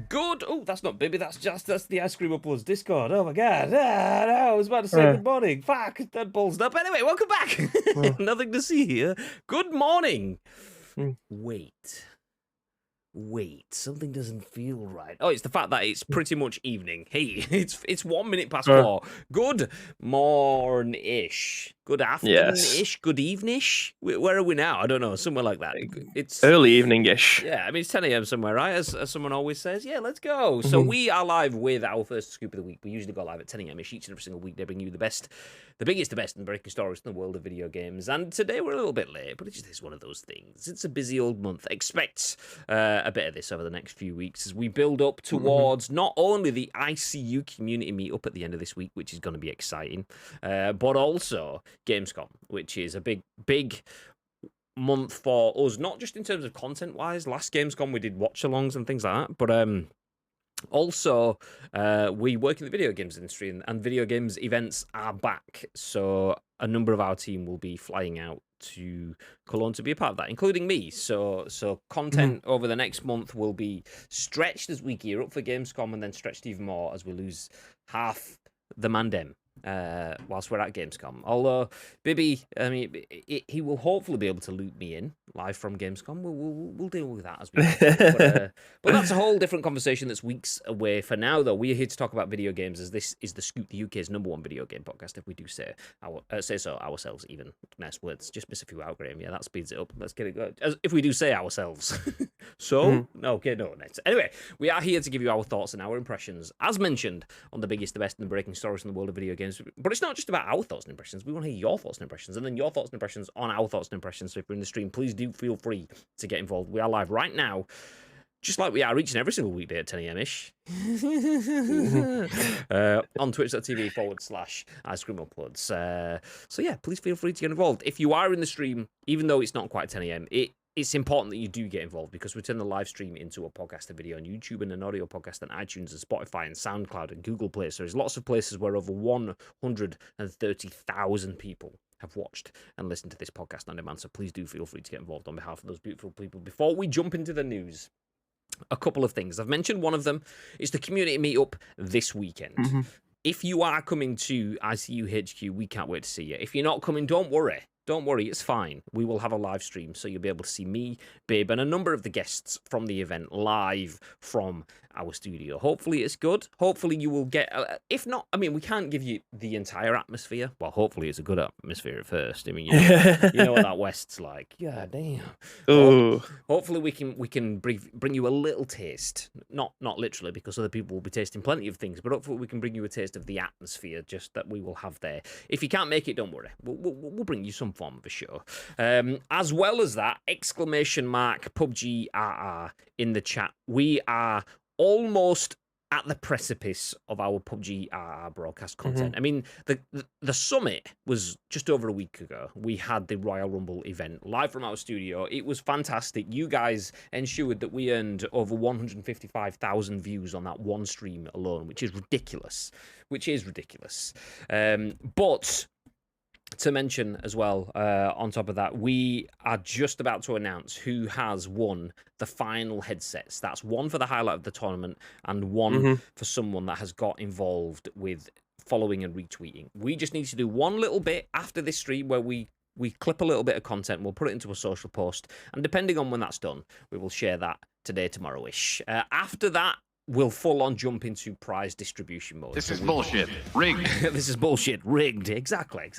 Good. Oh, that's not Baby. That's the Ice Cream Upwards Discord. Oh my God. No, I was about to say good morning. Fuck, that ballsed up. Anyway, welcome back. Nothing to see here. Good morning. Wait, something doesn't feel right. Oh, it's the fact that it's pretty much evening. Hey, it's 1 minute past 4. Good morning-ish. Good afternoon-ish. Good evening-ish. Where are we now? I don't know. Somewhere like that. It's early evening-ish. Yeah, I mean, it's 10 a.m. somewhere, right? As someone always says. Yeah, let's go. So we are live with our first scoop of the week. We usually go live at 10 a.m. each and every single week. They bring you the best, the biggest, the best, and breaking stories in the world of video games. And today we're a little bit late, but it just is one of those things. It's a busy old month. Expect a bit of this over the next few weeks as we build up towards not only the ICU community meetup at the end of this week, which is going to be exciting, but also Gamescom, which is a big month for us, not just in terms of content wise. Last Gamescom we did watch alongs and things like that, but also we work in the video games industry, and video games events are back, so a number of our team will be flying out to Cologne to be a part of that, including me. So content over the next month will be stretched as we gear up for Gamescom, and then stretched even more as we lose half the mandem whilst we're at Gamescom. Although Bibby, I mean, he will hopefully be able to loop me in live from Gamescom. We'll deal with that as we go. But that's a whole different conversation that's weeks away. For now, though, we're here to talk about video games, as this is the Scoop, the UK's #1 video game podcast, if we do say so ourselves. Even nice words, just miss a few out, Graham. Yeah, that speeds it up. Let's get it going. As if we do say ourselves. No, okay, no. Next. Anyway, we are here to give you our thoughts and our impressions, as mentioned, on the biggest, the best, and the breaking stories in the world of video games. But it's not just about our thoughts and impressions. We want to hear your thoughts and impressions, and then your thoughts and impressions on our thoughts and impressions. So if you're in the stream, please do feel free to get involved. We are live right now, just like we are each and every single weekday at 10 a.m.-ish. On twitch.tv/Ice Cream Uploads. So yeah, please feel free to get involved. If you are in the stream, even though it's not quite 10 a.m., it's important that you do get involved, because we turn the live stream into a podcast, a video on YouTube, and an audio podcast on iTunes and Spotify and SoundCloud and Google Play. So there's lots of places where over 130,000 people have watched and listened to this podcast on demand. So please do feel free to get involved on behalf of those beautiful people. Before we jump into the news, a couple of things. I've mentioned one of them is the community meetup this weekend. If you are coming to ICU HQ, we can't wait to see you. If you're not coming, don't worry. Don't worry, it's fine. We will have a live stream, so you'll be able to see me, Babe, and a number of the guests from the event live from our studio. Hopefully it's good. Hopefully you will get... if not, I mean, we can't give you the entire atmosphere. Well, hopefully it's a good atmosphere at first. I mean, you know what that West's like. Yeah, damn. Hopefully we can bring you a little taste. Not literally, because other people will be tasting plenty of things, but hopefully we can bring you a taste of the atmosphere just that we will have there. If you can't make it, don't worry. We'll bring you some form of a show. As well as that, !PUBG RR in the chat. We are almost at the precipice of our PUBG RR broadcast content. I mean, the summit was just over a week ago. We had the Royal Rumble event live from our studio. It was fantastic. You guys ensured that we earned over 155,000 views on that one stream alone, which is ridiculous. But to mention as well, on top of that, we are just about to announce who has won the final headsets. That's one for the highlight of the tournament, and one for someone that has got involved with following and retweeting. We just need to do one little bit after this stream where we clip a little bit of content. We'll put it into a social post, and depending on when that's done, we will share that today, tomorrow-ish. After that, we'll full-on jump into prize distribution mode. This is bullshit. Rigged. This is bullshit. Rigged. Exactly.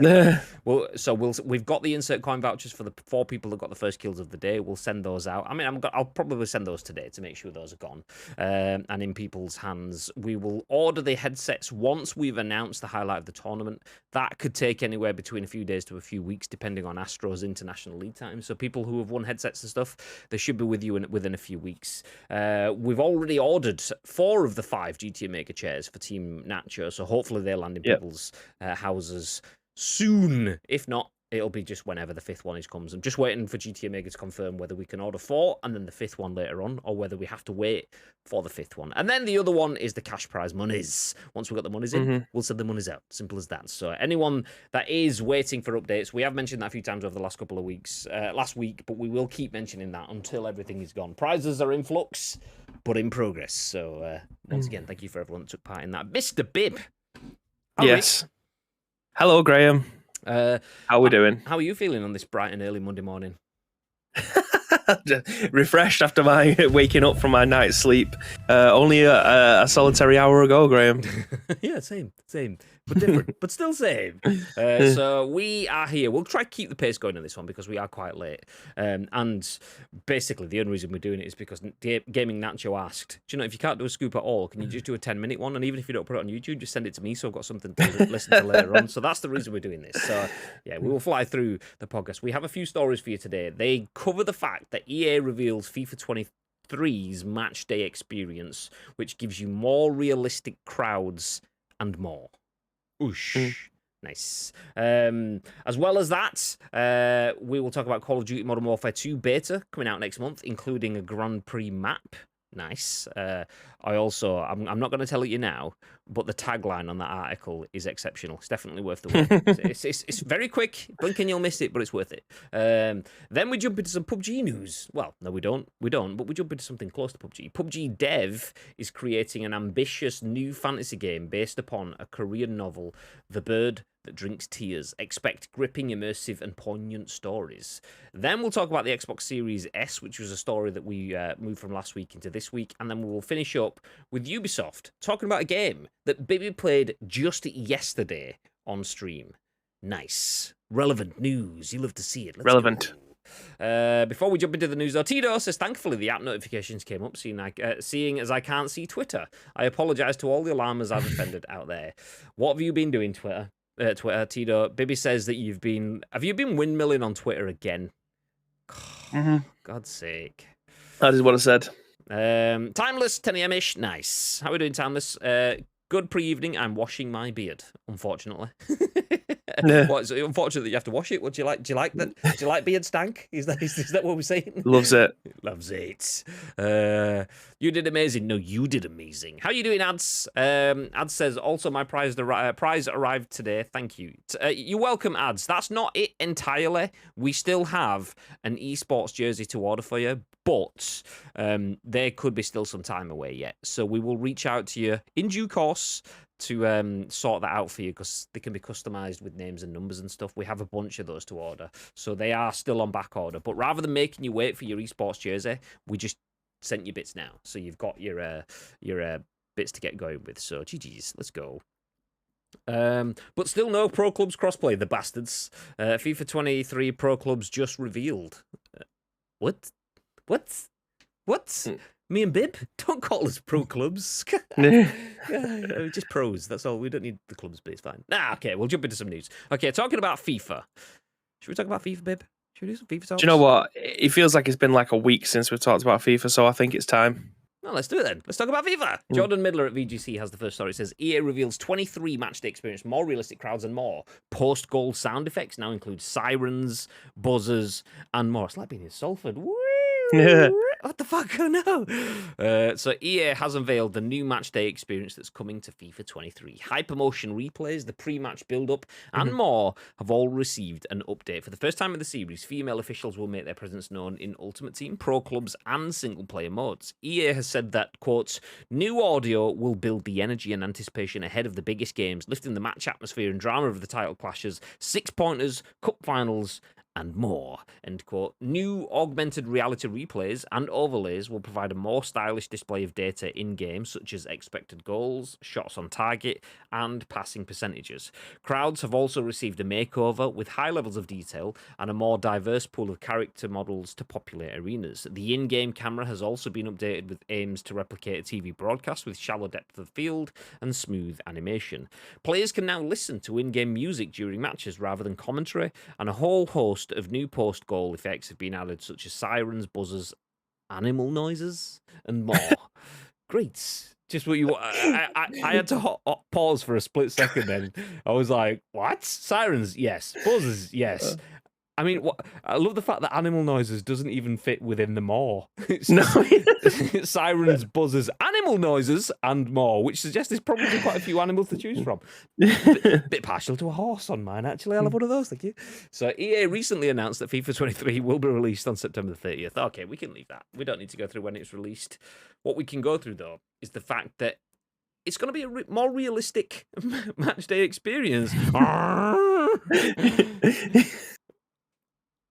We've got the insert coin vouchers for the 4 people that got the first kills of the day. We'll send those out. I mean, I'll probably send those today to make sure those are gone and in people's hands. We will order the headsets once we've announced the highlight of the tournament. That could take anywhere between a few days to a few weeks, depending on Astro's international lead time. So people who have won headsets and stuff, they should be with you within a few weeks. We've already ordered 4 of the 5 GTA Maker chairs for Team Nacho, so hopefully they'll land in people's houses soon, if not it'll be just whenever the 5th one comes. I'm just waiting for GT Omega to confirm whether we can order 4 and then the 5th one later on, or whether we have to wait for the 5th one. And then the other one is the cash prize monies. Once we've got the monies in, we'll send the monies out. Simple as that. So anyone that is waiting for updates, we have mentioned that a few times over the last couple of weeks, last week, but we will keep mentioning that until everything is gone. Prizes are in flux, but in progress. So once again, thank you for everyone that took part in that. Mr. Bib. Yes. Hello, Graham. How are we doing? How are you feeling on this bright and early Monday morning? Refreshed after my waking up from my night's sleep. Only a solitary hour ago, Graham. Yeah, same. But different, but still same. So we are here. We'll try to keep the pace going on this one because we are quite late. And basically, the only reason we're doing it is because Gaming Nacho asked, do you know, if you can't do a scoop at all, can you just do a 10-minute one? And even if you don't put it on YouTube, just send it to me so I've got something to listen to later on. So that's the reason we're doing this. So yeah, we will fly through the podcast. We have a few stories for you today. They cover the fact that EA reveals FIFA 23's match day experience, which gives you more realistic crowds and more. Oosh. Nice. As well as that, we will talk about Call of Duty Modern Warfare 2 beta coming out next month, including a Grand Prix map. Nice. I'm not going to tell it you now, but the tagline on that article is exceptional. It's definitely worth the wait. It's very quick. Blink and you'll miss it, but it's worth it. Then we jump into some PUBG news. Well, no, we don't, but we jump into something close to PUBG. PUBG Dev is creating an ambitious new fantasy game based upon a Korean novel, The Bird That Drinks Tears. Expect gripping, immersive, and poignant stories. Then we'll talk about the Xbox Series S, which was a story that we moved from last week into this week. And then we will finish up with Ubisoft, talking about a game that Bibi played just yesterday on stream. Nice. Relevant news. You love to see it. Let's Relevant. Go. Before we jump into the news, Tito says, thankfully the app notifications came up, seeing as I can't see Twitter. I apologise to all the alarmers I've offended out there. What have you been doing, Twitter, Tito? Bibi says that have you been windmilling on Twitter again? God's sake. That is what I said. Timeless, 10 a.m.-ish. Nice. How are we doing, Timeless? Good pre-evening. I'm washing my beard, unfortunately. What, is it unfortunate that you have to wash it? What do you like? Do you like that? Do you like beard stank? Is that what we're saying? Loves it. Loves it. You did amazing. No, you did amazing. How you doing, Ads? Ads says, also my prize arrived today. Thank you. You're welcome, Ads. That's not it entirely. We still have an esports jersey to order for you, but there could be still some time away yet. So we will reach out to you in due course to sort that out for you, because they can be customized with names and numbers and stuff. We have a bunch of those to order, so they are still on back order. But rather than making you wait for your esports jersey, we just sent you bits now, so you've got your bits to get going with. So GG's, let's go. But still no Pro Clubs crossplay, the bastards. FIFA 23 Pro Clubs just revealed. What? Me and Bib? Don't call us pro clubs. Just pros, that's all. We don't need the clubs, but it's fine. Okay, we'll jump into some news. Okay, talking about FIFA. Should we talk about FIFA, Bib? Should we do some FIFA talks? Do you know what? It feels like it's been like a week since we've talked about FIFA, so I think it's time. Well, let's do it then. Let's talk about FIFA. Jordan Midler at VGC has the first story. It says, EA reveals 23 matchday experience, more realistic crowds and more. Post-goal sound effects now include sirens, buzzers, and more. It's like being in Salford. Woo! What the fuck? Oh no! So EA has unveiled the new matchday experience that's coming to FIFA 23. Hypermotion replays, the pre-match build-up, and more have all received an update. For the first time in the series, female officials will make their presence known in Ultimate Team, Pro Clubs, and single-player modes. EA has said that, quote, new audio will build the energy and anticipation ahead of the biggest games, lifting the match atmosphere and drama of the title clashes, six-pointers, cup finals, and more, end quote. New augmented reality replays and overlays will provide a more stylish display of data in-game, such as expected goals, shots on target, and passing percentages. Crowds have also received a makeover with high levels of detail and a more diverse pool of character models to populate arenas. The in-game camera has also been updated with aims to replicate a TV broadcast with shallow depth of field and smooth animation. Players can now listen to in-game music during matches rather than commentary, and a whole host of new post-goal effects have been added, such as sirens, buzzers, animal noises, and more. Great. Just what you. I had to pause for a split second. Then I was like, "What? Sirens? Yes. Buzzers? Yes." I mean, I love the fact that animal noises doesn't even fit within the more. It's No. just sirens, buzzers, animal noises, and more, which suggests there's probably quite a few animals to choose from. Bit partial to a horse on mine, actually. I'll have one of those, thank you. So EA recently announced that FIFA 23 will be released on September 30th. Okay, we can leave that. We don't need to go through when it's released. What we can go through, though, is the fact that it's going to be a more realistic match day experience.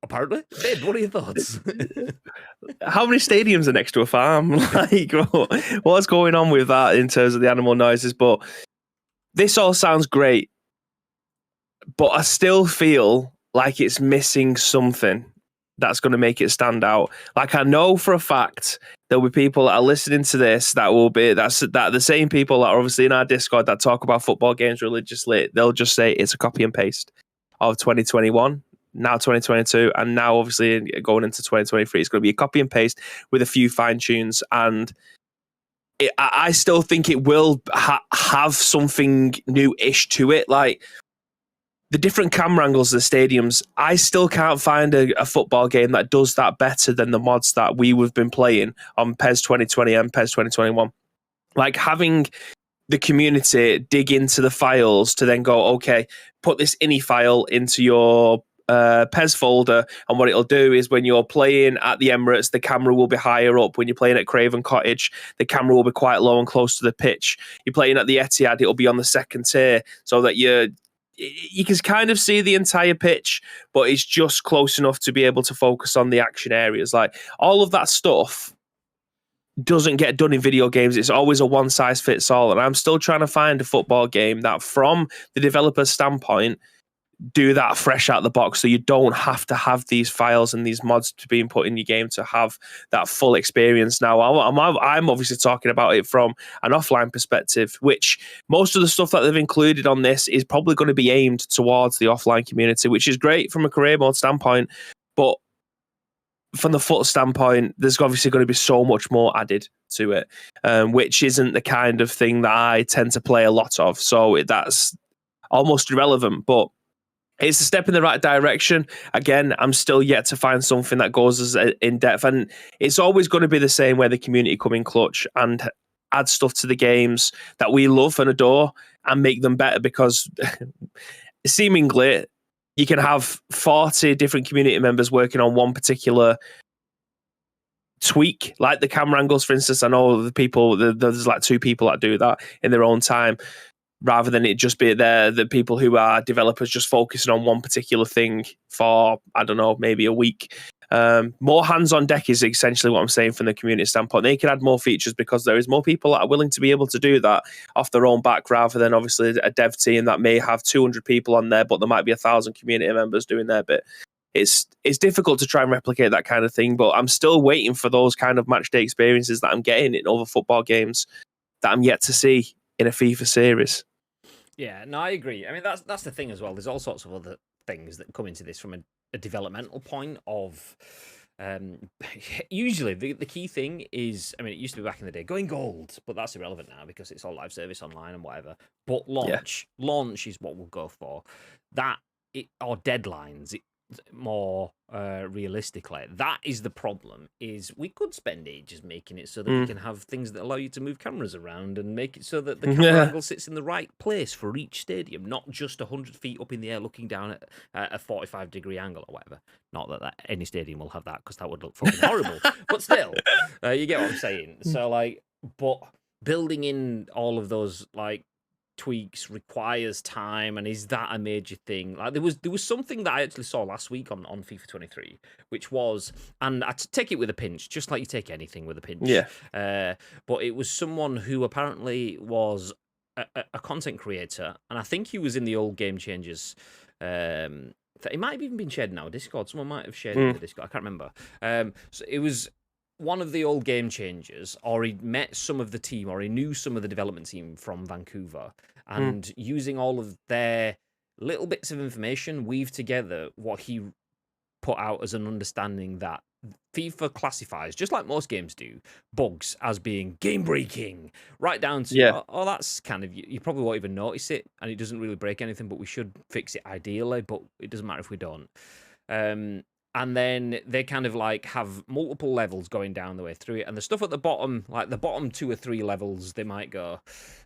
Apparently. Babe, what are your thoughts? How many stadiums are next to a farm? Like, what's going on with that in terms of the animal noises? But this all sounds great, but I still feel like it's missing something that's going to make it stand out. Like, I know for a fact there'll be people that are listening to this that the same people that are obviously in our Discord that talk about football games religiously. They'll just say it's a copy and paste of 2021. Now 2022, and now obviously going into 2023, it's going to be a copy and paste with a few fine tunes. And I still think it will have something new-ish to it. Like the different camera angles of the stadiums, I still can't find a football game that does that better than the mods that we've been playing on PES 2020 and PES 2021. Like having the community dig into the files to then go, okay, put this ini file into your PES folder, and what it'll do is when you're playing at the Emirates, the camera will be higher up. When you're playing at Craven Cottage, the camera will be quite low and close to the pitch. You're playing at the Etihad, it'll be on the second tier, so that you can kind of see the entire pitch, but it's just close enough to be able to focus on the action areas. Like all of that stuff doesn't get done in video games. It's always a one size fits all, and I'm still trying to find a football game that, from the developer's standpoint, do that fresh out the box, so you don't have to have these files and these mods to being put in your game to have that full experience. Now, I'm obviously talking about it from an offline perspective, which most of the stuff that they've included on this is probably going to be aimed towards the offline community, which is great from a career mode standpoint. But from the foot standpoint, there's obviously going to be so much more added to it, which isn't the kind of thing that I tend to play a lot of. So that's almost irrelevant, but it's a step in the right direction. Again, I'm still yet to find something that goes as in depth, and it's always going to be the same where the community come in clutch and add stuff to the games that we love and adore and make them better, because seemingly you can have 40 different community members working on one particular tweak, like the camera angles, for instance. I know there's like 2 people that do that in their own time, rather than it just be the people who are developers just focusing on one particular thing for, I don't know, maybe a week. More hands on deck is essentially what I'm saying from the community standpoint. They can add more features because there is more people that are willing to be able to do that off their own back, rather than obviously a dev team that may have 200 people on there, but there might be 1,000 community members doing their bit. It's difficult to try and replicate that kind of thing, but I'm still waiting for those kind of match day experiences that I'm getting in other football games that I'm yet to see in a FIFA series. Yeah, no, I agree. I mean, that's the thing as well. There's all sorts of other things that come into this from a developmental point of. Usually, the key thing is, I mean, it used to be back in the day, going gold, but that's irrelevant now because it's all live service online and whatever. But launch is what we'll go for. Or deadlines. More realistically, that is the problem. Is we could spend ages making it so that we can have things that allow you to move cameras around and make it so that the camera angle sits in the right place for each stadium, not just 100 feet up in the air looking down at a 45-degree angle or whatever. Not that any stadium will have that, because that would look fucking horrible. But still, you get what I'm saying. So but building in all of those tweaks requires time, and is that a major thing? Like there was something that I actually saw last week on FIFA 23, which was, and I take it with a pinch, just like you take anything with a pinch. Yeah. But it was someone who apparently was a content creator, and I think he was in the old Game Changers. It might have even been shared in our Discord. Someone might have shared it in the Discord. I can't remember. So it was one of the old Game Changers, or he'd met some of the team, or he knew some of the development team from Vancouver, and using all of their little bits of information, weave together what he put out as an understanding that FIFA classifies, just like most games do, bugs as being game breaking, right down to that's kind of you probably won't even notice it, and it doesn't really break anything, but we should fix it ideally, but it doesn't matter if we don't. And then they kind of like have multiple levels going down the way through it. And the stuff at the bottom, like the bottom 2 or 3 levels, they might go,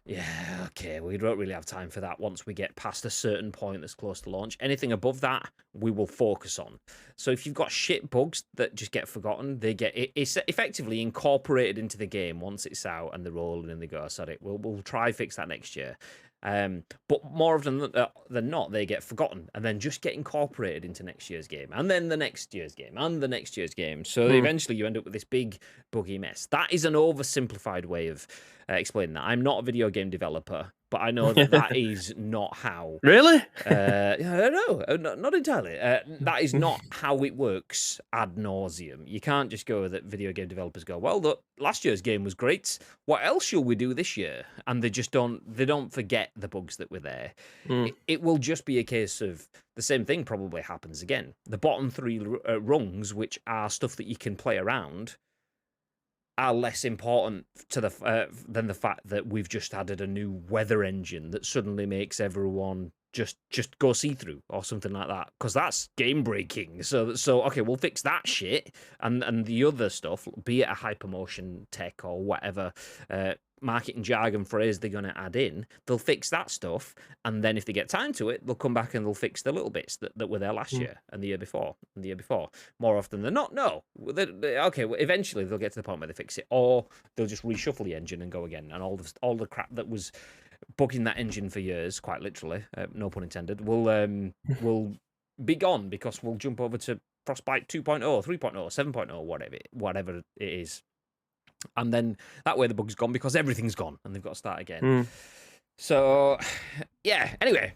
yeah, okay, we don't really have time for that once we get past a certain point that's close to launch. Anything above that, we will focus on. So if you've got shit bugs that just get forgotten, it's effectively incorporated into the game once it's out and they're rolling and they go, sorry, we'll try fix that next year. But more often than not, they get forgotten and then just get incorporated into next year's game, and then the next year's game, and the next year's game. So eventually you end up with this big buggy mess. That is an oversimplified way of explaining that. I'm not a video game developer, but I know that is not how. Really? No, not entirely. That is not how it works ad nauseum. You can't just go that video game developers go, well, look, last year's game was great. What else shall we do this year? And they just don't forget the bugs that were there. It will just be a case of the same thing probably happens again. The bottom 3 rungs, which are stuff that you can play around, are less important to than the fact that we've just added a new weather engine that suddenly makes everyone just go see-through or something like that, because that's game breaking. So okay, we'll fix that shit, and the other stuff, be it a hypermotion tech or whatever marketing jargon phrase they're going to add in, they'll fix that stuff, and then if they get time to it, they'll come back and they'll fix the little bits that were there last year and the year before and the year before. More often than not, no. Okay, well, eventually they'll get to the point where they fix it, or they'll just reshuffle the engine and go again, and all the crap that was bugging that engine for years, quite literally, no pun intended, will be gone, because we'll jump over to Frostbite 2.0, 3.0, 7.0, whatever it is. And then that way the bug's gone because everything's gone and they've got to start again. So, yeah, anyway,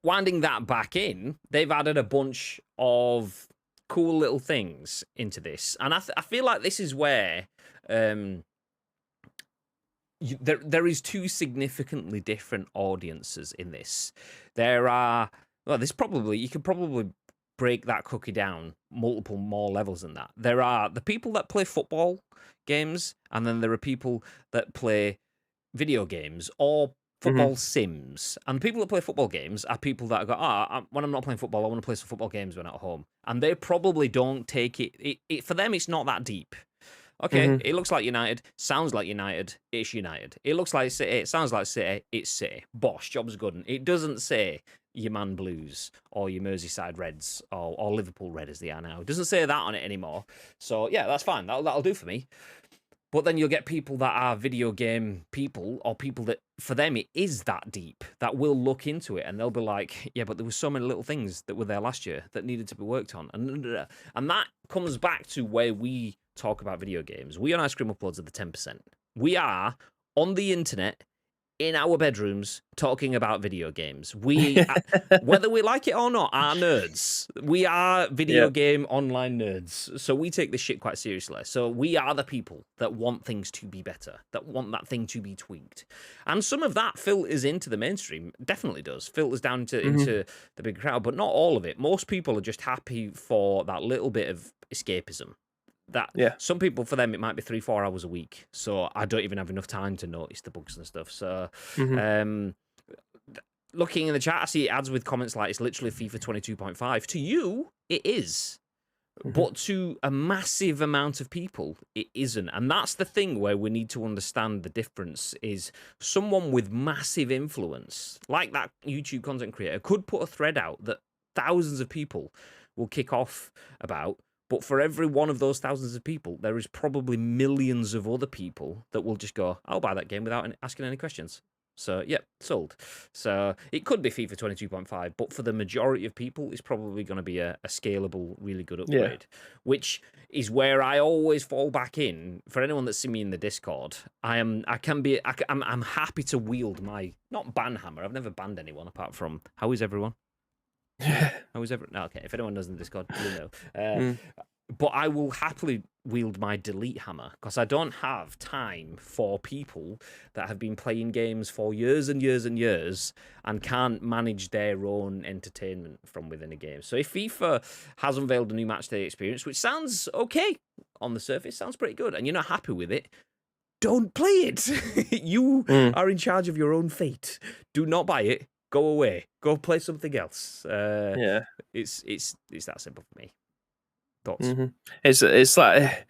winding that back in, they've added a bunch of cool little things into this. And I feel like this is where there is 2 significantly different audiences in this. There are, well, you could probably break that cookie down multiple more levels than that. There are the people that play football games, and then there are people that play video games or football sims. And the people that play football games are people that go, when I'm not playing football, I want to play some football games when I'm at home. And they probably don't take it for them, it's not that deep. Okay, it looks like United, sounds like United, it's United. It looks like City, it sounds like City, it's City. Bosh, job's good. And it doesn't say your Man Blues or your Merseyside Reds or Liverpool Red as they are now. It doesn't say that on it anymore. So, yeah, that's fine. That'll do for me. But then you'll get people that are video game people, or people that, for them, it is that deep, that will look into it and they'll be like, yeah, but there were so many little things that were there last year that needed to be worked on. And that comes back to where we talk about video games. We on Ice Cream Uploads are the 10%. We are on the internet, in our bedrooms, talking about video games. We, whether we like it or not, are nerds. We are video game online nerds. So we take this shit quite seriously. So we are the people that want things to be better, that want that thing to be tweaked. And some of that filters into the mainstream, definitely does. Filters down into the big crowd, but not all of it. Most people are just happy for that little bit of escapism. Some people, for them, it might be 3-4 hours a week, so I don't even have enough time to notice the bugs and stuff. So looking in the chat, I see ads with comments like, it's literally FIFA 22.5. To you, it is. But to a massive amount of people, it isn't. And that's the thing where we need to understand the difference. Is someone with massive influence, like that YouTube content creator, could put a thread out that thousands of people will kick off about. But for every one of those thousands of people, there is probably millions of other people that will just go, I'll buy that game without asking any questions. So, yeah, sold. So it could be FIFA 22.5, but for the majority of people, it's probably going to be a scalable, really good upgrade, which is where I always fall back in. For anyone that's seen me in the Discord, I'm happy to wield my, not ban hammer. I've never banned anyone apart from, how is everyone? How is everyone? No, okay, if anyone knows in the Discord, you know. but I will happily wield my delete hammer because I don't have time for people that have been playing games for years and years and years and can't manage their own entertainment from within a game. So if FIFA has unveiled a new matchday experience, which sounds okay on the surface, sounds pretty good, and you're not happy with it, don't play it. You are in charge of your own fate. Do not buy it. Go away. Go play something else. It's that simple for me. Thoughts? Mm-hmm. It's like,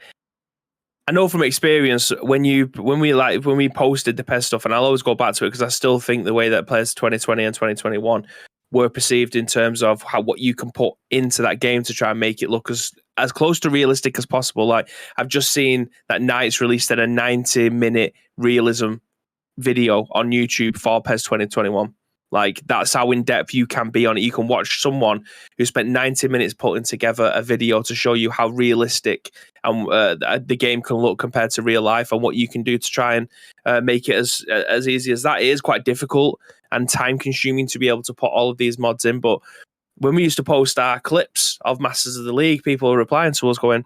I know from experience when we posted the PES stuff, and I'll always go back to it because I still think the way that PES 2020 and 2021 were perceived in terms of what you can put into that game to try and make it look as close to realistic as possible. Like, I've just seen that Knights released a 90-minute realism video on YouTube for PES 2021. Like, that's how in depth you can be on it. You can watch someone who spent 90 minutes putting together a video to show you how realistic the game can look compared to real life, and what you can do to try and make it as easy as that. It is quite difficult and time consuming to be able to put all of these mods in. But when we used to post our clips of Masters of the League, people were replying to us going,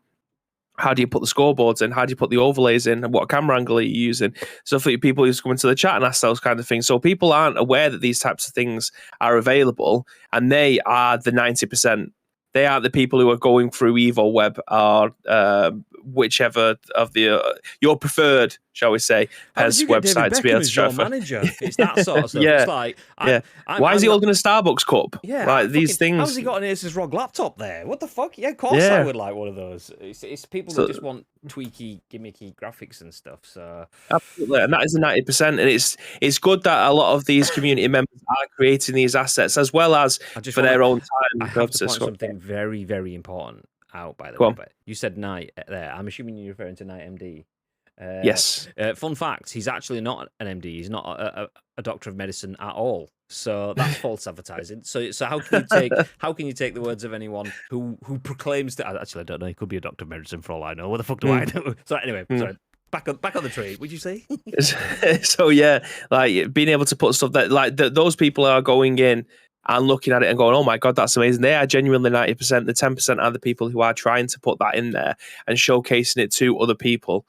how do you put the scoreboards in? How do you put the overlays in? And what camera angle are you using? So for people used to come into the chat and ask those kind of things. So people aren't aware that these types of things are available, and they are the 90%. They aren't the people who are going through Evo Web or whichever of the your preferred, shall we say, PES website to be able to try. Manager. It's that sort of stuff. Yeah. It's like, why is he holding a Starbucks cup? Yeah, like these things. How's he got an Asus ROG laptop there? What the fuck? Yeah, of course I would like one of those. It's people that just want tweaky, gimmicky graphics and stuff. So absolutely, and that is the 90%. And it's good that a lot of these community members are creating these assets as well as for their own time. I have to point something very, very important out, by the way. But you said Night there. I'm assuming you're referring to Night MD. Yes. Fun fact: he's actually not an MD. He's not a doctor of medicine at all. So that's false advertising. So how can you take the words of anyone who proclaims that? Actually, I don't know. He could be a doctor of medicine for all I know. What the fuck do I know? So anyway, sorry. Back on the tree. Would you say? So yeah, like being able to put stuff that like those people are going in and looking at it and going, oh my God, that's amazing. They are genuinely 90%. The 10% are the people who are trying to put that in there and showcasing it to other people.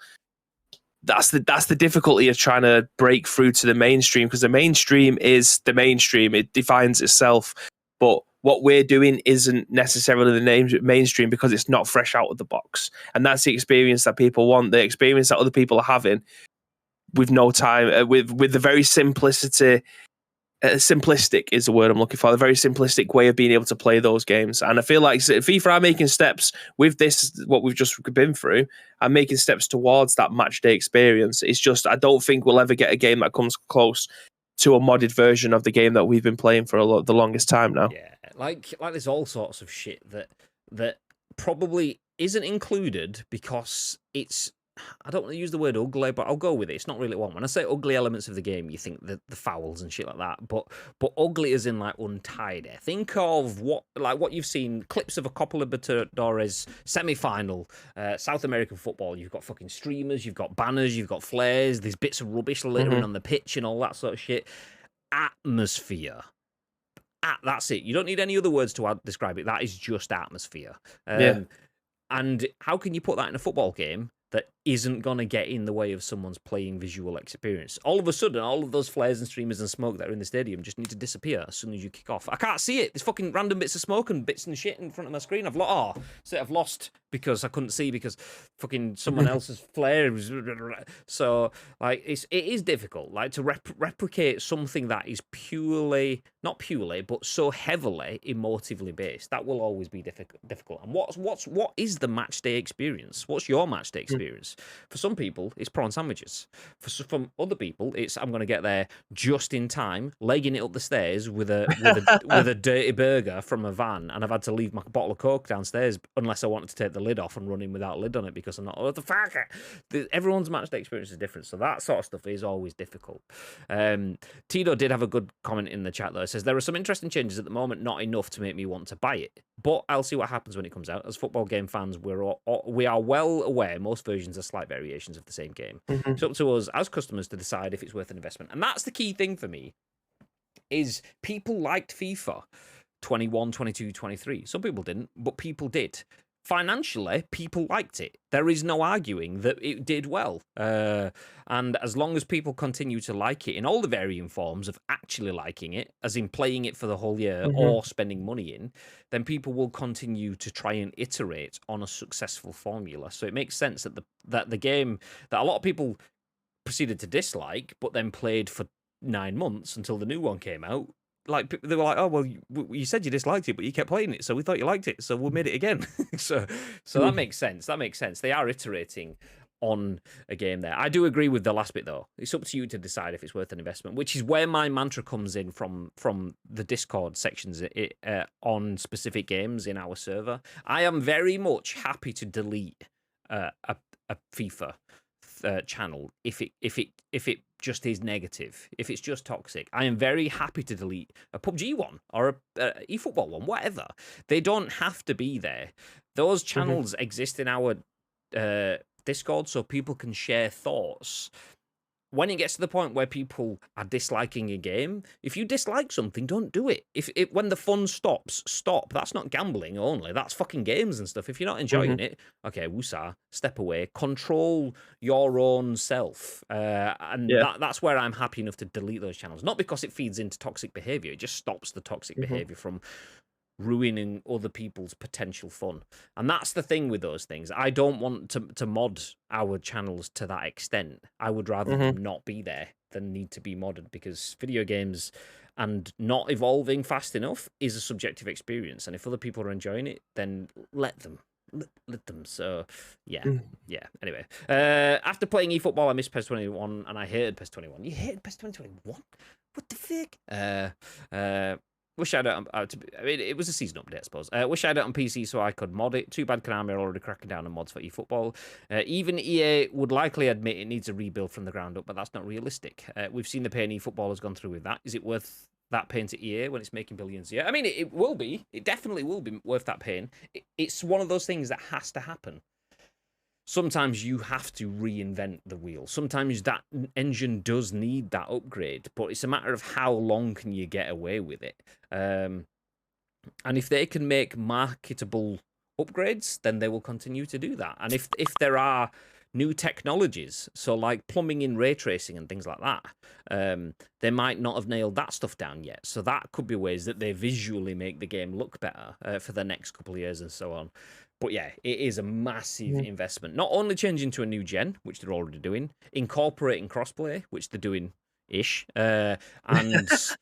That's the difficulty of trying to break through to the mainstream, because the mainstream is the mainstream. It defines itself. But what we're doing isn't necessarily the mainstream because it's not fresh out of the box. And that's the experience that people want, the experience that other people are having with no time, with the very simplicity. Simplistic is the word I'm looking for. The very simplistic way of being able to play those games, and I feel like FIFA are making steps with this. What we've just been through, and making steps towards that match day experience. It's just I don't think we'll ever get a game that comes close to a modded version of the game that we've been playing for the longest time now. Yeah, like there's all sorts of shit that probably isn't included because it's. I don't want to use the word ugly, but I'll go with it. It's not really one. When I say ugly elements of the game, you think the fouls and shit like that. But ugly as in like untidy. Think of what you've seen clips of a Copa Libertadores semi-final, South American football. You've got fucking streamers, you've got banners, you've got flares. There's bits of rubbish littering on the pitch and all that sort of shit. Atmosphere. That's it. You don't need any other words to describe it. That is just atmosphere. And how can you put that in a football game that isn't going to get in the way of someone's playing visual experience? All of a sudden, all of those flares and streamers and smoke that are in the stadium just need to disappear as soon as you kick off. I can't see it. There's fucking random bits of smoke and bits and shit in front of my screen. I've lost because I couldn't see because fucking someone else's flare was... So, like, it is difficult, like, to replicate something that is not purely, but so heavily emotively based. That will always be difficult. And what is the match day experience? What's your match day experience? For some people, it's prawn sandwiches. For other people, it's I'm going to get there just in time, legging it up the stairs with a dirty burger from a van, and I've had to leave my bottle of Coke downstairs unless I wanted to take the lid off and run in without a lid on it because I'm not. What the fuck? Everyone's match day experience is different, so that sort of stuff is always difficult. Tito did have a good comment in the chat though. It says there are some interesting changes at the moment, not enough to make me want to buy it, but I'll see what happens when it comes out. As football game fans, we are well aware most versions are slight variations of the same game. It's up to us as customers to decide if it's worth an investment, and that's the key thing for me. Is people liked FIFA 21, 22, 23. Some people didn't, but people did. financially, people liked it. There is no arguing that it did well. And as long as people continue to like it in all the varying forms of actually liking it, as in playing it for the whole year or spending money in, then people will continue to try and iterate on a successful formula. So it makes sense that the game that a lot of people proceeded to dislike, but then played for 9 months until the new one came out. Like, they were like, oh, well, you said you disliked it, but you kept playing it, so we thought you liked it, so we made it again. so that makes sense. That makes sense. They are iterating on a game there. I do agree with the last bit, though. It's up to you to decide if it's worth an investment, which is where my mantra comes in from the Discord sections on specific games in our server. I am very much happy to delete a FIFA channel if it just is negative, if it's just toxic. I am very happy to delete a PUBG one or a eFootball one, whatever. They don't have to be there. Those channels exist in our Discord so people can share thoughts. When it gets to the point where people are disliking a game, if you dislike something, don't do it. When the fun stops, stop. That's not gambling only. That's fucking games and stuff. If you're not enjoying it, okay, woosah, step away. Control your own self. That's where I'm happy enough to delete those channels. Not because it feeds into toxic behavior. It just stops the toxic behavior from ruining other people's potential fun. And that's the thing with those things. I don't want to mod our channels to that extent. I would rather them not be there than need to be modded, because video games and not evolving fast enough is a subjective experience. And if other people are enjoying it, then let them. Let them. So, yeah. Anyway, after playing eFootball, I missed PES 21 and I hated PES 21. You hated PES 2021? What the fuck? Wish I had it. I mean, it was a season update, I suppose. Wish I had it on PC so I could mod it. Too bad Konami are already cracking down on mods for eFootball. Even EA would likely admit it needs a rebuild from the ground up, but that's not realistic. We've seen the pain eFootball has gone through with that. Is it worth that pain to EA when it's making billions a year? I mean, it will be. It definitely will be worth that pain. It's one of those things that has to happen. Sometimes you have to reinvent the wheel. Sometimes that engine does need that upgrade, but it's a matter of how long can you get away with it. And if they can make marketable upgrades, then they will continue to do that. And if there are new technologies, so like plumbing in ray tracing and things like that, they might not have nailed that stuff down yet. So that could be ways that they visually make the game look better for the next couple of years and so on. But yeah, it is a massive investment. Not only changing to a new gen, which they're already doing, incorporating crossplay, which they're doing ish, and it's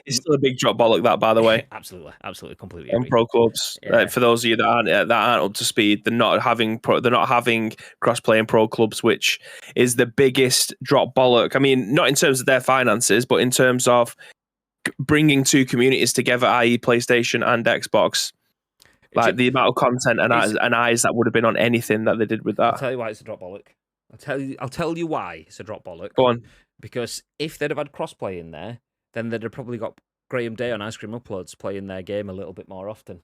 still a big drop bollock, that, by the way. Absolutely, completely. And pro clubs, for those of you that aren't up to speed, they're not having crossplay in pro clubs, which is the biggest drop bollock. I mean, not in terms of their finances, but in terms of bringing two communities together, i.e., PlayStation and Xbox. Like the amount of content and eyes that would have been on anything that they did with that. I'll tell you why it's a drop bollock. I'll tell you why it's a drop bollock. Go on. Because if they'd have had crossplay in there, then they'd have probably got Graham Day on Ice Cream Uploads playing their game a little bit more often.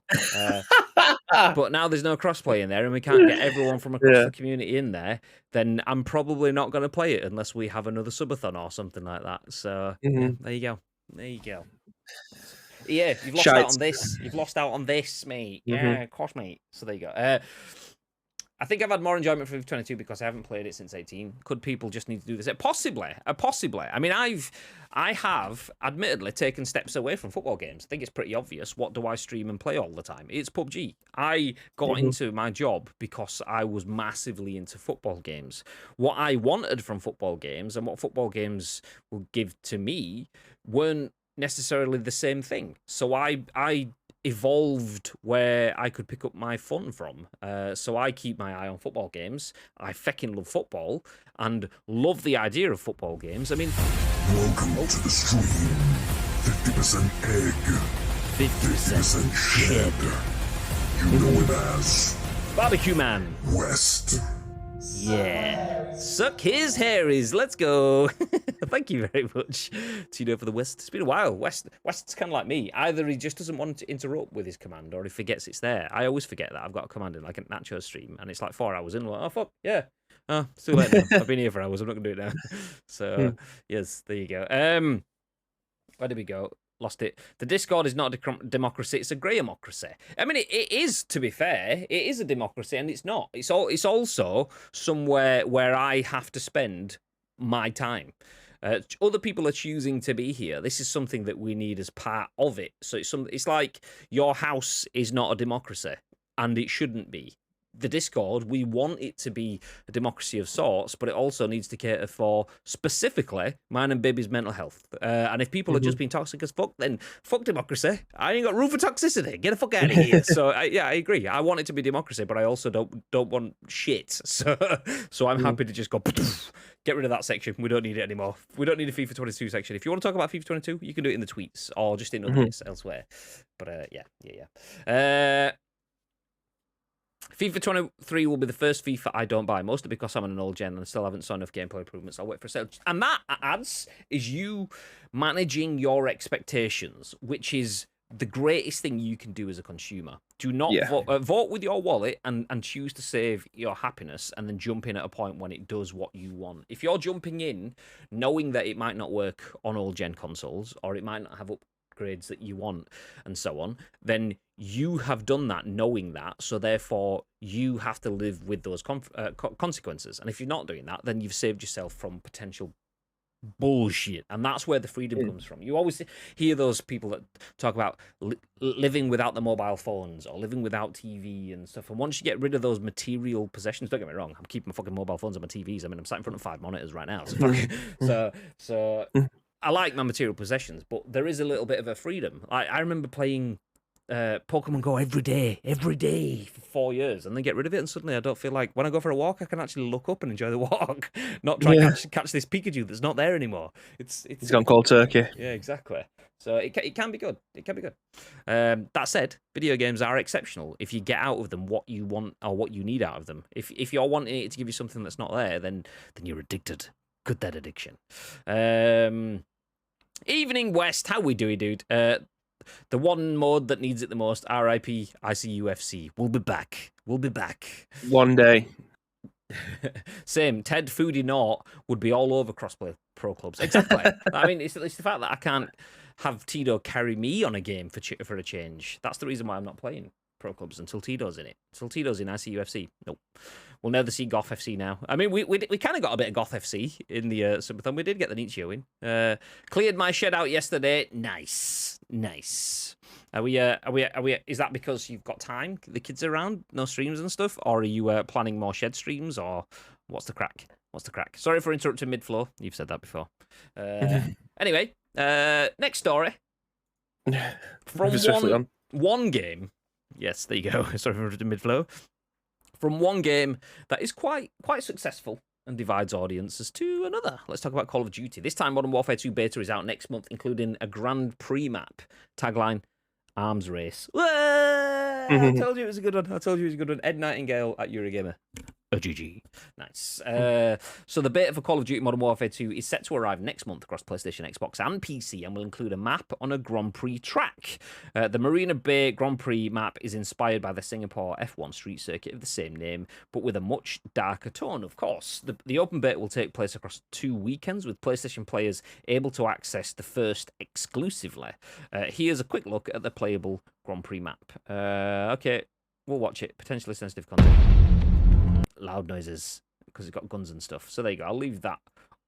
But now there's no crossplay in there and we can't get everyone from across the community in there, then I'm probably not going to play it unless we have another subathon or something like that. So there you go. Yeah, you've lost out on this. You've lost out on this, mate. Yeah, of course, mate. So there you go. I think I've had more enjoyment for FIFA 22 because I haven't played it since 18. Could people just need to do this? Possibly. I mean, I have admittedly taken steps away from football games. I think it's pretty obvious. What do I stream and play all the time? It's PUBG. I got into my job because I was massively into football games. What I wanted from football games and what football games will give to me weren't necessarily the same thing. So I evolved where I could pick up my fun from. So I keep my eye on football games. I feckin' love football and love the idea of football games. I mean, welcome to the stream. 50% egg, 50% shed. You know it as Barbecue Man West. Yeah, suck his hairies. Let's go. Thank you very much, Tino, for the West. It's been a while. West's kind of like me. Either he just doesn't want to interrupt with his command, or he forgets it's there. I always forget that I've got a command in like a Nacho stream, and it's like 4 hours in. I'm like, oh fuck, yeah. Oh, it's too late now. I've been here for hours. I'm not gonna do it now. So yes, there you go. Where did we go? lost it. The Discord is not a democracy; it's a grey-democracy. I mean, it is. To be fair, it is a democracy, and it's not. It's also somewhere where I have to spend my time. Other people are choosing to be here. This is something that we need as part of it. So it's like your house is not a democracy, and it shouldn't be. The Discord, we want it to be a democracy of sorts, but it also needs to cater for specifically mine and Baby's mental health. And if people are just being toxic as fuck, then fuck democracy. I ain't got room for toxicity. Get the fuck out of here. So I agree. I want it to be democracy, but I also don't want shit. So I'm happy to just go get rid of that section. We don't need it anymore. We don't need a FIFA 22 section. If you want to talk about FIFA 22, you can do it in the tweets or just in other bits elsewhere. But yeah. FIFA 23 will be the first FIFA I don't buy, mostly because I'm an old gen and still haven't saw enough gameplay improvements. I'll wait for a sale. And that, adds, is you managing your expectations, which is the greatest thing you can do as a consumer. Do not vote with your wallet and choose to save your happiness and then jump in at a point when it does what you want. If you're jumping in knowing that it might not work on old gen consoles or it might not have upgrades that you want and so on, then you have done that knowing that, so therefore you have to live with those consequences. And if you're not doing that, then you've saved yourself from potential bullshit, and that's where the freedom comes from. You always hear those people that talk about living without the mobile phones or living without TV and stuff, and once you get rid of those material possessions, don't get me wrong, I'm keeping my fucking mobile phones on my TVs. I mean, I'm sat in front of 5 monitors right now, so I like my material possessions, but there is a little bit of a freedom. I remember playing Pokemon Go every day for 4 years, and then get rid of it, and suddenly I don't feel like when I go for a walk I can actually look up and enjoy the walk, not try and catch this Pikachu that's not there anymore. It's gone cold turkey. Yeah, exactly. So it can be good. It can be good. That said, video games are exceptional if you get out of them what you want or what you need out of them. If you're wanting it to give you something that's not there, then you're addicted. Good, that addiction. Evening West, how we doing, dude? The one mode that needs it the most, RIP ICUFC. We'll be back. One day. Same. Ted Foodie Naught would be all over crossplay pro clubs. Exactly. I mean, it's the fact that I can't have Tito carry me on a game for a change. That's the reason why I'm not playing pro clubs until Tito's in it. Until Tito's in ICUFC. Nope. We'll never see Goth FC now. I mean, we kind of got a bit of Goth FC in the Subathon. We did get the Nietzsche in. Cleared my shed out yesterday. Nice. Are we? Is that because you've got time? The kids are around, no streams and stuff, or are you planning more shed streams, or what's the crack? Sorry for interrupting mid-flow. You've said that before. Anyway, next story. From one game. Yes, there you go. Sorry for interrupting mid-flow. From one game that is quite successful and divides audiences to another. Let's talk about Call of Duty. This time, Modern Warfare 2 beta is out next month, including a Grand Prix map. Tagline, Arms Race. I told you it was a good one. Ed Nightingale at Eurogamer. A GG. Nice. So the beta for Call of Duty Modern Warfare 2 is set to arrive next month across PlayStation, Xbox, and PC, and will include a map on a Grand Prix track. The Marina Bay Grand Prix map is inspired by the Singapore F1 street circuit of the same name, but with a much darker tone, of course. The open beta will take place across 2 weekends, with PlayStation players able to access the first exclusively. Here's a quick look at the playable Grand Prix map. Okay, we'll watch it. Potentially sensitive content. Loud noises because it's got guns and stuff. So there you go. I'll leave that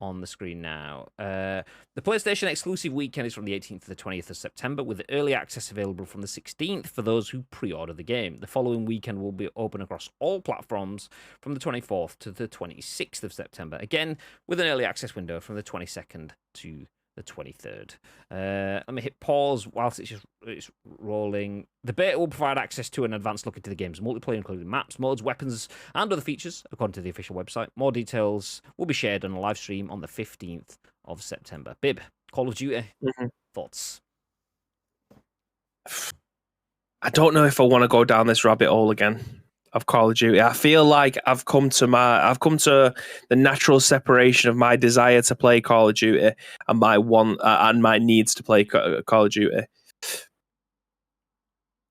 on the screen now. The PlayStation exclusive weekend is from the 18th to the 20th of September, with early access available from the 16th for those who pre-order the game. The following weekend will be open across all platforms from the 24th to the 26th of September, again with an early access window from the 22nd to the 23rd. Let me hit pause whilst it's rolling. The beta will provide access to an advanced look into the game's multiplayer, including maps, modes, weapons, and other features, according to the official website. More details will be shared on a live stream on the 15th of September. Bib, Call of Duty, thoughts? I don't know if I want to go down this rabbit hole again of Call of Duty. I feel like I've come to the natural separation of my desire to play Call of Duty and my want and my needs to play Call of Duty.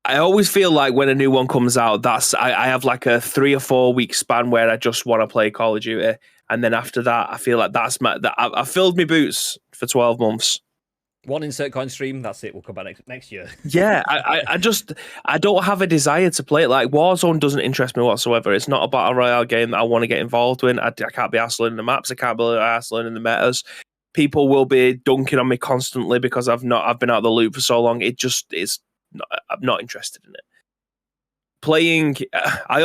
I always feel like when a new one comes out, I have like a 3 or 4 week span where I just want to play Call of Duty, and then after that, I feel like I've filled my boots for 12 months. One insert coin stream. That's it. We'll come back next year. Yeah, I don't have a desire to play it. Like Warzone doesn't interest me whatsoever. It's not a battle royale game that I want to get involved in. I can't be arsed learning the maps. I can't be arsed learning the metas. People will be dunking on me constantly because I've been out of the loop for so long. I'm not interested in it. Playing, I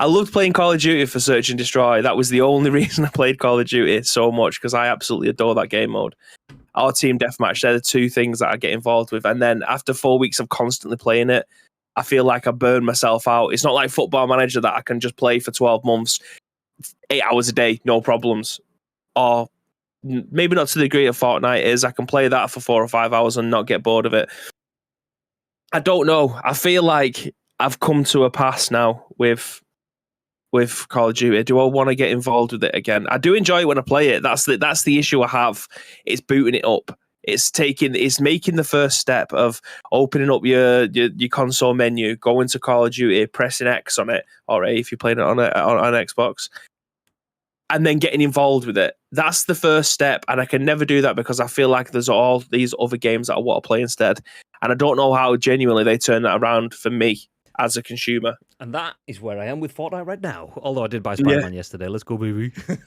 loved playing Call of Duty for Search and Destroy. That was the only reason I played Call of Duty so much, because I absolutely adore that game mode. Our team deathmatch, they're the two things that I get involved with. And then after 4 weeks of constantly playing it, I feel like I burn myself out. It's not like Football Manager that I can just play for 12 months, 8 hours a day, no problems. Or maybe not to the degree of Fortnite is. I can play that for 4 or 5 hours and not get bored of it. I don't know. I feel like I've come to a pass now with Call of Duty. Do I want to get involved with it again? I do enjoy it when I play it. That's the issue I have. It's booting it up. It's making the first step of opening up your console menu, going to Call of Duty, pressing X on it, or A if you're playing it on Xbox, and then getting involved with it. That's the first step, and I can never do that because I feel like there's all these other games that I want to play instead, and I don't know how genuinely they turn that around for me as a consumer. And that is where I am with Fortnite right now. Although I did buy Spider-Man yesterday. Let's go, baby. Of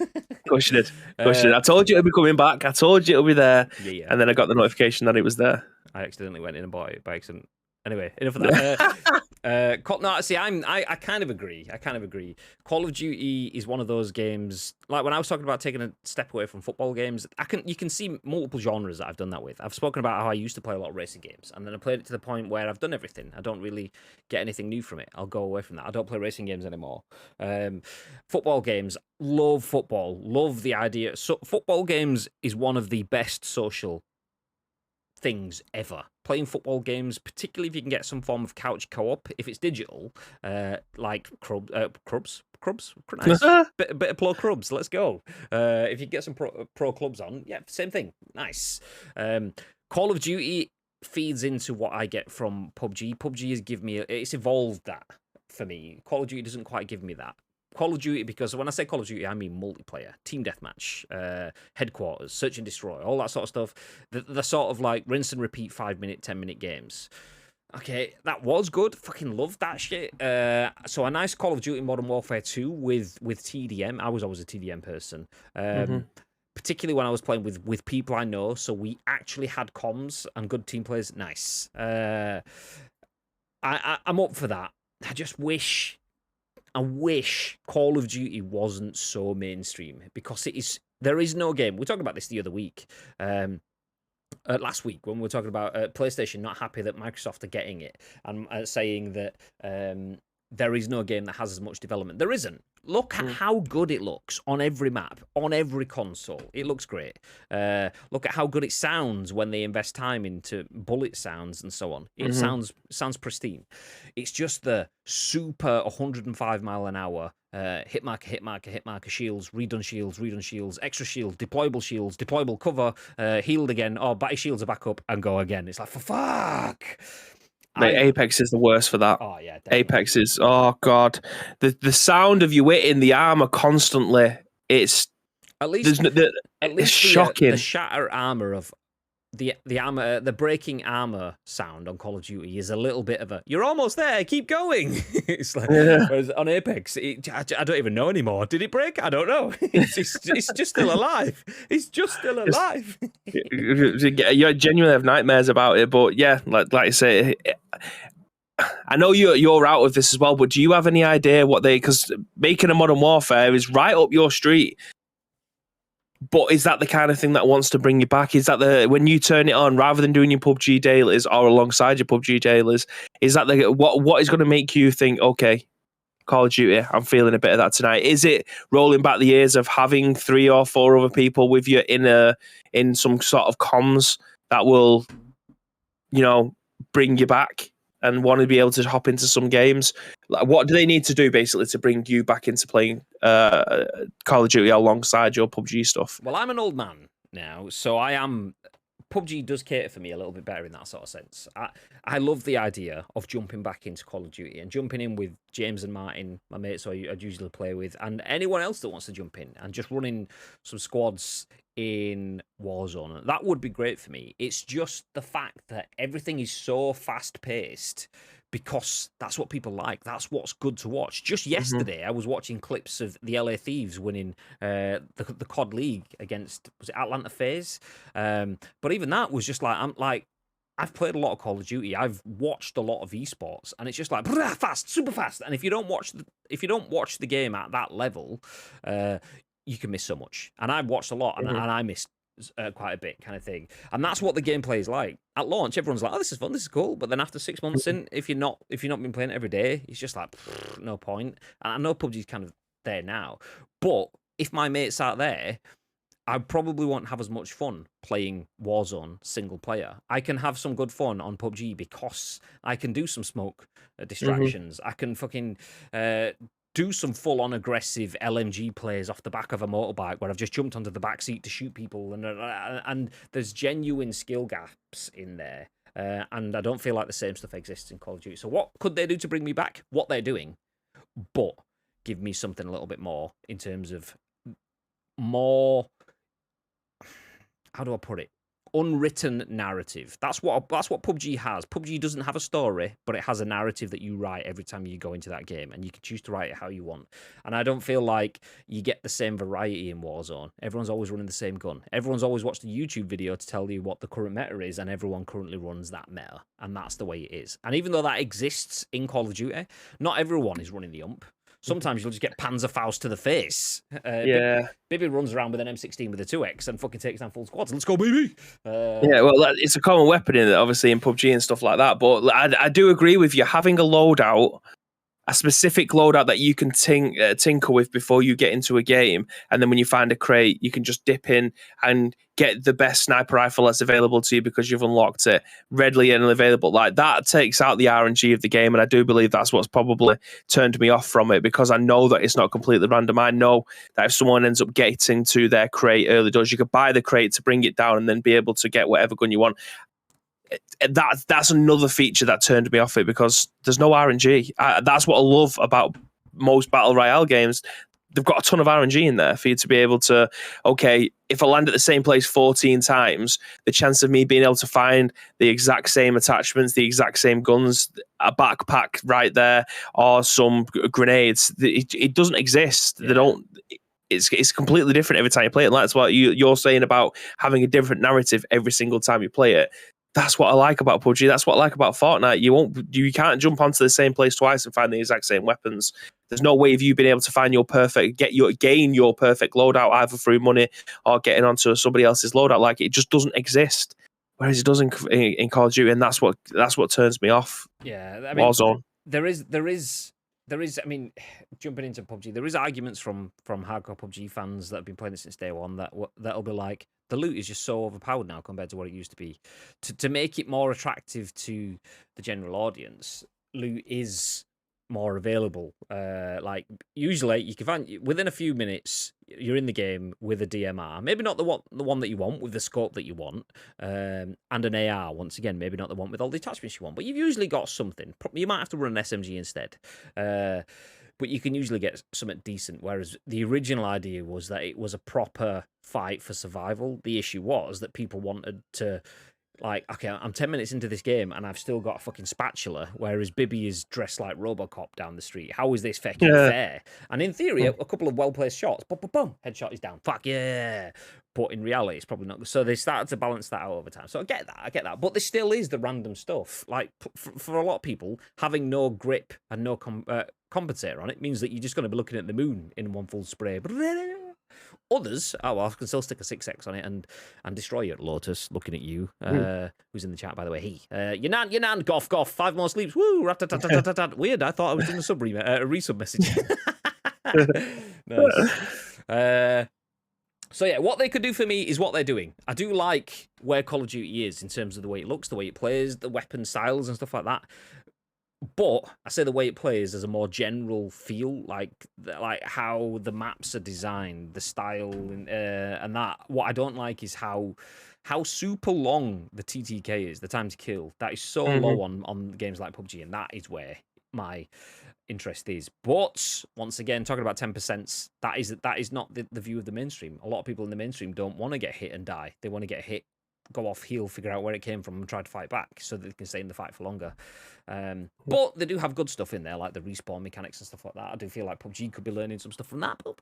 course you did. I told you it'd be coming back. I told you it'll be there. Yeah. And then I got the notification that it was there. I accidentally went in and bought it by accident. Anyway, enough of that. No, see, I kind of agree. Call of Duty is one of those games. Like when I was talking about taking a step away from football games, you can see multiple genres that I've done that with. I've spoken about how I used to play a lot of racing games, and then I played it to the point where I've done everything. I don't really get anything new from it. I'll go away from that. I don't play racing games anymore. Football games, love football. Love the idea. So, football games is one of the best social things ever. Playing football games, particularly if you can get some form of couch co-op, if it's digital, like Crubs, nice. bit of pro Crubs, let's go. If you get some pro clubs on, yeah, same thing, nice. Call of Duty feeds into what I get from PUBG. PUBG has given me, it's evolved that for me. Call of Duty doesn't quite give me that. Call of Duty, because when I say Call of Duty, I mean multiplayer, team deathmatch, headquarters, search and destroy, all that sort of stuff. The sort of like rinse and repeat 5-minute, 10-minute games. Okay, that was good. Fucking loved that shit. So a nice Call of Duty Modern Warfare 2 with TDM. I was always a TDM person. Particularly when I was playing with people I know, so we actually had comms and good team players. Nice. I'm up for that. I wish Call of Duty wasn't so mainstream, because there is no game. We were talking about this the other week, last week, when we were talking about PlayStation not happy that Microsoft are getting it, and saying that there is no game that has as much development. There isn't. Look at how good it looks on every map, on every console. It looks great. Look at how good it sounds when they invest time into bullet sounds and so on. It sounds pristine. It's just the super 105 mile an hour hit marker, shields, redone shields, extra shield, deployable cover, healed again, batty shields are back up, and go again. It's like, for fuck. Apex is the worst for that. Oh yeah, definitely. Apex is, oh god, the sound of you hitting the armor constantly. It's it's shocking. The shatter armor of the armor, the breaking armor sound on Call of Duty is a little bit of a, you're almost there, keep going. It's like, whereas on Apex, I don't even know anymore. Did it break? I don't know. It's just still alive. It's just still alive. You genuinely have nightmares about it, but yeah, like I say, I know you're out of this as well, but do you have any idea what because making a Modern Warfare is right up your street? But is that the kind of thing that wants to bring you back? Is that when you turn it on, rather than doing your PUBG dailies or alongside your PUBG dailies, is that what is going to make you think, okay, Call of Duty, I'm feeling a bit of that tonight? Is it rolling back the years of having 3 or 4 other people with you in some sort of comms that will, bring you back and want to be able to hop into some games? Like, what do they need to do basically to bring you back into playing Call of Duty alongside your PUBG stuff? Well, I'm an old man now, so I am PUBG does cater for me a little bit better in that sort of sense. I love the idea of jumping back into Call of Duty and jumping in with James and Martin, my mates who I'd usually play with, and anyone else that wants to jump in and just running some squads in Warzone. That would be great for me. It's just the fact that everything is so fast-paced because that's what people like. That's what's good to watch. Just yesterday, I was watching clips of the LA Thieves winning the COD League against, was it Atlanta FaZe? But even that was just like, I've played a lot of Call of Duty. I've watched a lot of esports, and it's just like fast, super fast. And if you don't watch the game at that level, you can miss so much. And I've watched a lot, and I missed quite a bit, kind of thing. And that's what the gameplay is like. At launch, everyone's like, "Oh, this is fun, this is cool." But then after 6 months in, if you're not been playing it every day, it's just like no point. And I know PUBG's kind of there now, but if my mates out there, I probably won't have as much fun playing Warzone single player. I can have some good fun on PUBG because I can do some smoke distractions. I can fucking do some full-on aggressive LMG plays off the back of a motorbike where I've just jumped onto the back seat to shoot people, and there's genuine skill gaps in there. And I don't feel like the same stuff exists in Call of Duty. So what could they do to bring me back? What they're doing, but give me something a little bit more in terms of more, how do I put it? Unwritten narrative. That's what PUBG has. PUBG doesn't have a story, but it has a narrative that you write every time you go into that game, and you can choose to write it how you want. And I don't feel like you get the same variety in Warzone. Everyone's always running the same gun. Everyone's always watched a YouTube video to tell you what the current meta is, and everyone currently runs that meta, and that's the way it is. And even though that exists in Call of Duty, not everyone is running the ump. Sometimes you'll just get Panzerfaust to the face. Bibby runs around with an M16 with a 2X and fucking takes down full squads. Let's go, baby! It's a common weapon in it, obviously, in PUBG and stuff like that. But I do agree with you. Having a loadout, a specific loadout that you can tinker with before you get into a game, and then when you find a crate, you can just dip in and get the best sniper rifle that's available to you because you've unlocked it readily and available. Like that takes out the RNG of the game, and I do believe that's what's probably turned me off from it, because I know that it's not completely random. I know that if someone ends up getting to their crate early doors, you could buy the crate to bring it down and then be able to get whatever gun you want. That's another feature that turned me off it, because there's no RNG. That's what I love about most battle royale games. They've got a ton of RNG in there for you to be able to, okay, if I land at the same place 14 times, the chance of me being able to find the exact same attachments, the exact same guns, a backpack right there, or some grenades, it doesn't exist. Yeah. They don't. It's completely different every time you play it. That's what you're saying about having a different narrative every single time you play it. That's what I like about PUBG. That's what I like about Fortnite. You can't jump onto the same place twice and find the exact same weapons. There's no way of you being able to find gain your perfect loadout either through money or getting onto somebody else's loadout. Like, it just doesn't exist. Whereas it does in Call of Duty, and that's what turns me off. Yeah, I mean, Warzone. There is. I mean, jumping into PUBG, there is arguments from hardcore PUBG fans that have been playing it since day one that'll be like, the loot is just so overpowered now compared to what it used to be. To make it more attractive to the general audience, loot is more available. Like, usually you can find within a few minutes you're in the game with a DMR, maybe not the one that you want with the scope that you want, and an AR. Once again, maybe not the one with all the attachments you want, but you've usually got something. You might have to run an SMG instead, but you can usually get something decent. Whereas the original idea was that it was a proper fight for survival. The issue was that people wanted to, like, okay, I'm 10 minutes into this game and I've still got a fucking spatula, whereas Bibby is dressed like Robocop down the street. How is this fucking fair? And in theory, a couple of well-placed shots, boom, boom, boom, headshot is down. Fuck yeah. But in reality, it's probably not. So they started to balance that out over time. So I get that. But there still is the random stuff. Like, for a lot of people, having no grip and no compensator on it means that you're just going to be looking at the moon in one full spray. Others, I can still stick a 6X on it and destroy you. Lotus, looking at you, who's in the chat, by the way. He, your nan, goff, 5 more sleeps, woo, rat-tat-tat-tat-tat. Weird, I thought I was in a resub message. Nice. So yeah, what they could do for me is what they're doing. I do like where Call of Duty is in terms of the way it looks, the way it plays, the weapon styles and stuff like that. But I say the way it plays as a more general feel, like how the maps are designed, the style, and that. What I don't like is how super long the TTK is, the time to kill. That is so low on games like PUBG, and that is where my interest is. But once again, talking about 10%, that is not the view of the mainstream. A lot of people in the mainstream don't want to get hit and die. They want to get hit, go off, heal, figure out where it came from, and try to fight back so that they can stay in the fight for longer. But they do have good stuff in there, like the respawn mechanics and stuff like that. I do feel like PUBG could be learning some stuff from that. But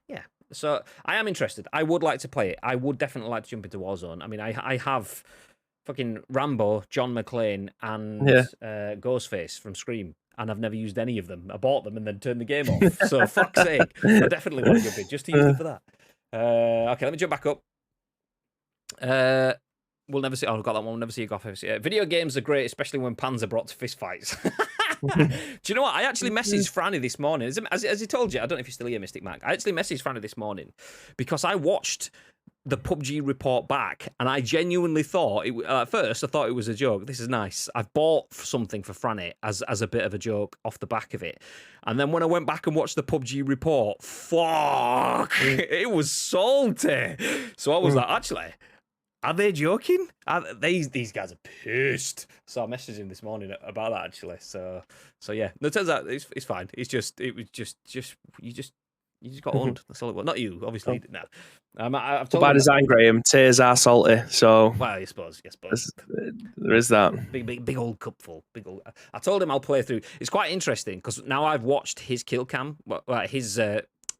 yeah. So I am interested. I would like to play it. I would definitely like to jump into Warzone. I mean, I have fucking Rambo, John McClane, and Ghostface from Scream. And I've never used any of them. I bought them and then turned the game off. So fuck's sake. I definitely want to jump in just to use them for that. Okay, let me jump back up. We'll never see. Oh, I've got that one. We'll never see a goth. Video games are great, especially when pans are brought to fist fights. Do you know what? I actually messaged Franny this morning. As he told you, I don't know if you're still here, Mystic Mac. I actually messaged Franny this morning because I watched the PUBG report back, and I genuinely thought at first I thought it was a joke. This is nice. I've bought something for Franny as a bit of a joke off the back of it, and then when I went back and watched the PUBG report, fuck, it was salty. So I was like, actually, are they joking? These guys are pissed. So I messaged him this morning about that actually. So yeah. No, it turns out it's fine. It was just you just got owned. That's all it was. Not you, obviously. No. I've told by design, Graham. Tears are salty. So well, I suppose. There is that. Big old cupful. Big old. I told him I'll play through. It's quite interesting because now I've watched his kill cam, his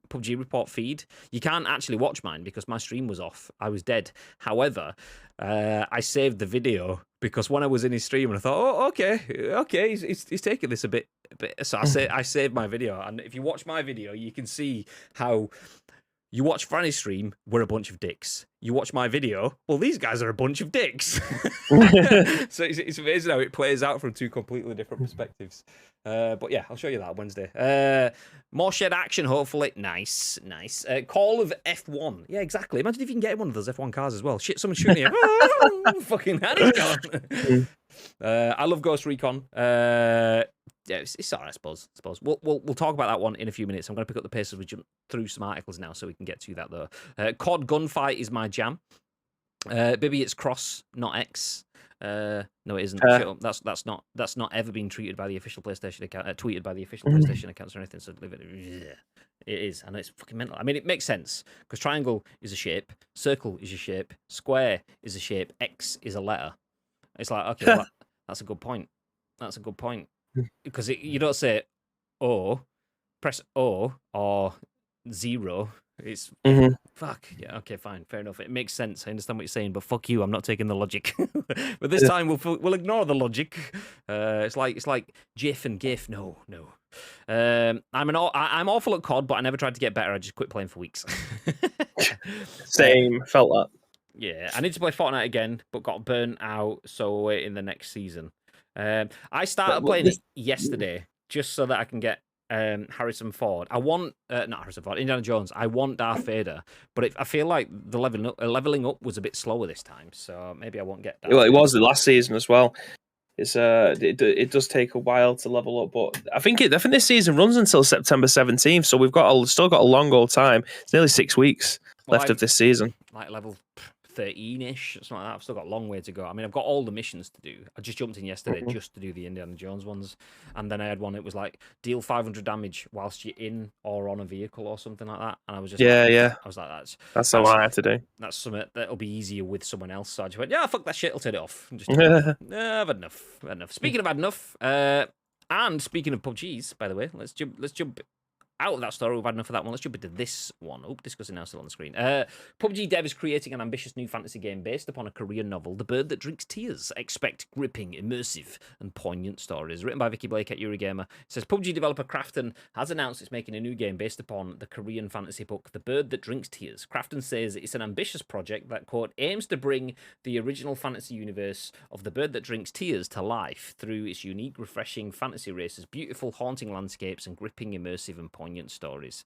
PUBG report feed. You can't actually watch mine because my stream was off. I was dead. However, I saved the video because when I was in his stream and I thought, oh, okay, he's taking this a bit. So I saved my video, and if you watch my video, you can see how. You watch Franny's stream, we're a bunch of dicks. You watch my video, well, these guys are a bunch of dicks. So it's amazing how it plays out from two completely different perspectives. But yeah, I'll show you that Wednesday. More shed action, hopefully. Nice. Call of F1. Yeah, exactly. Imagine if you can get one of those F1 cars as well. Shit, someone's shooting you. Oh, fucking hell, he's gone. I love Ghost Recon. Yeah, it's all right, I suppose. We'll talk about that one in a few minutes. I'm going to pick up the pace as we jump through some articles now, so we can get to that though. COD Gunfight is my jam. Bibby, it's cross, not X. No, it isn't. That's not ever been treated by the official PlayStation account. Tweeted by the official PlayStation accounts or anything. So leave it. It is, and it's fucking mental. I mean, it makes sense because triangle is a shape, circle is a shape, square is a shape, X is a letter. It's like, okay, well, that's a good point. Because you don't say O, press O or 0. It's fuck. Yeah, okay, fine, fair enough. It makes sense. I understand what you're saying, but fuck you. I'm not taking the logic. But this time we'll ignore the logic. It's like GIF and GIF. No. I'm awful at COD, but I never tried to get better. I just quit playing for weeks. Same. Felt that. Yeah, I need to play Fortnite again, but got burnt out, so we're waiting the next season. I started playing it yesterday just so that I can get Harrison Ford. I want not Harrison Ford, Indiana Jones. I want Darth Vader, but I feel like the leveling up was a bit slower this time, so maybe I won't get that. Well, it was the last season as well. It's it does take a while to level up, but I think this season runs until September 17th, so we've still got a long old time. It's nearly 6 weeks left of this season. Like level 13-ish, something like that. I've still got a long way to go. I mean, I've got all the missions to do. I just jumped in yesterday just to do the Indiana Jones ones, and then I had one. It was like deal 500 damage whilst you're in or on a vehicle or something like that. And I was just I was like, that's all I have to do. That's something that'll be easier with someone else. So I just went, yeah, fuck that shit. I'll turn it off. And just I've had enough. Speaking of had enough, and speaking of PUBGs, by the way, let's jump out of that story. We've had enough of that one. Let's jump into this one. Oh, discussing now still on the screen. PUBG Dev is creating an ambitious new fantasy game based upon a Korean novel, The Bird That Drinks Tears. Expect gripping, immersive, and poignant stories. Written by Vikki Blake at Eurogamer. It says PUBG developer Krafton has announced it's making a new game based upon the Korean fantasy book, The Bird That Drinks Tears. Krafton says it's an ambitious project that, quote, aims to bring the original fantasy universe of The Bird That Drinks Tears to life through its unique, refreshing fantasy races, beautiful, haunting landscapes, and gripping, immersive, and poignant stories.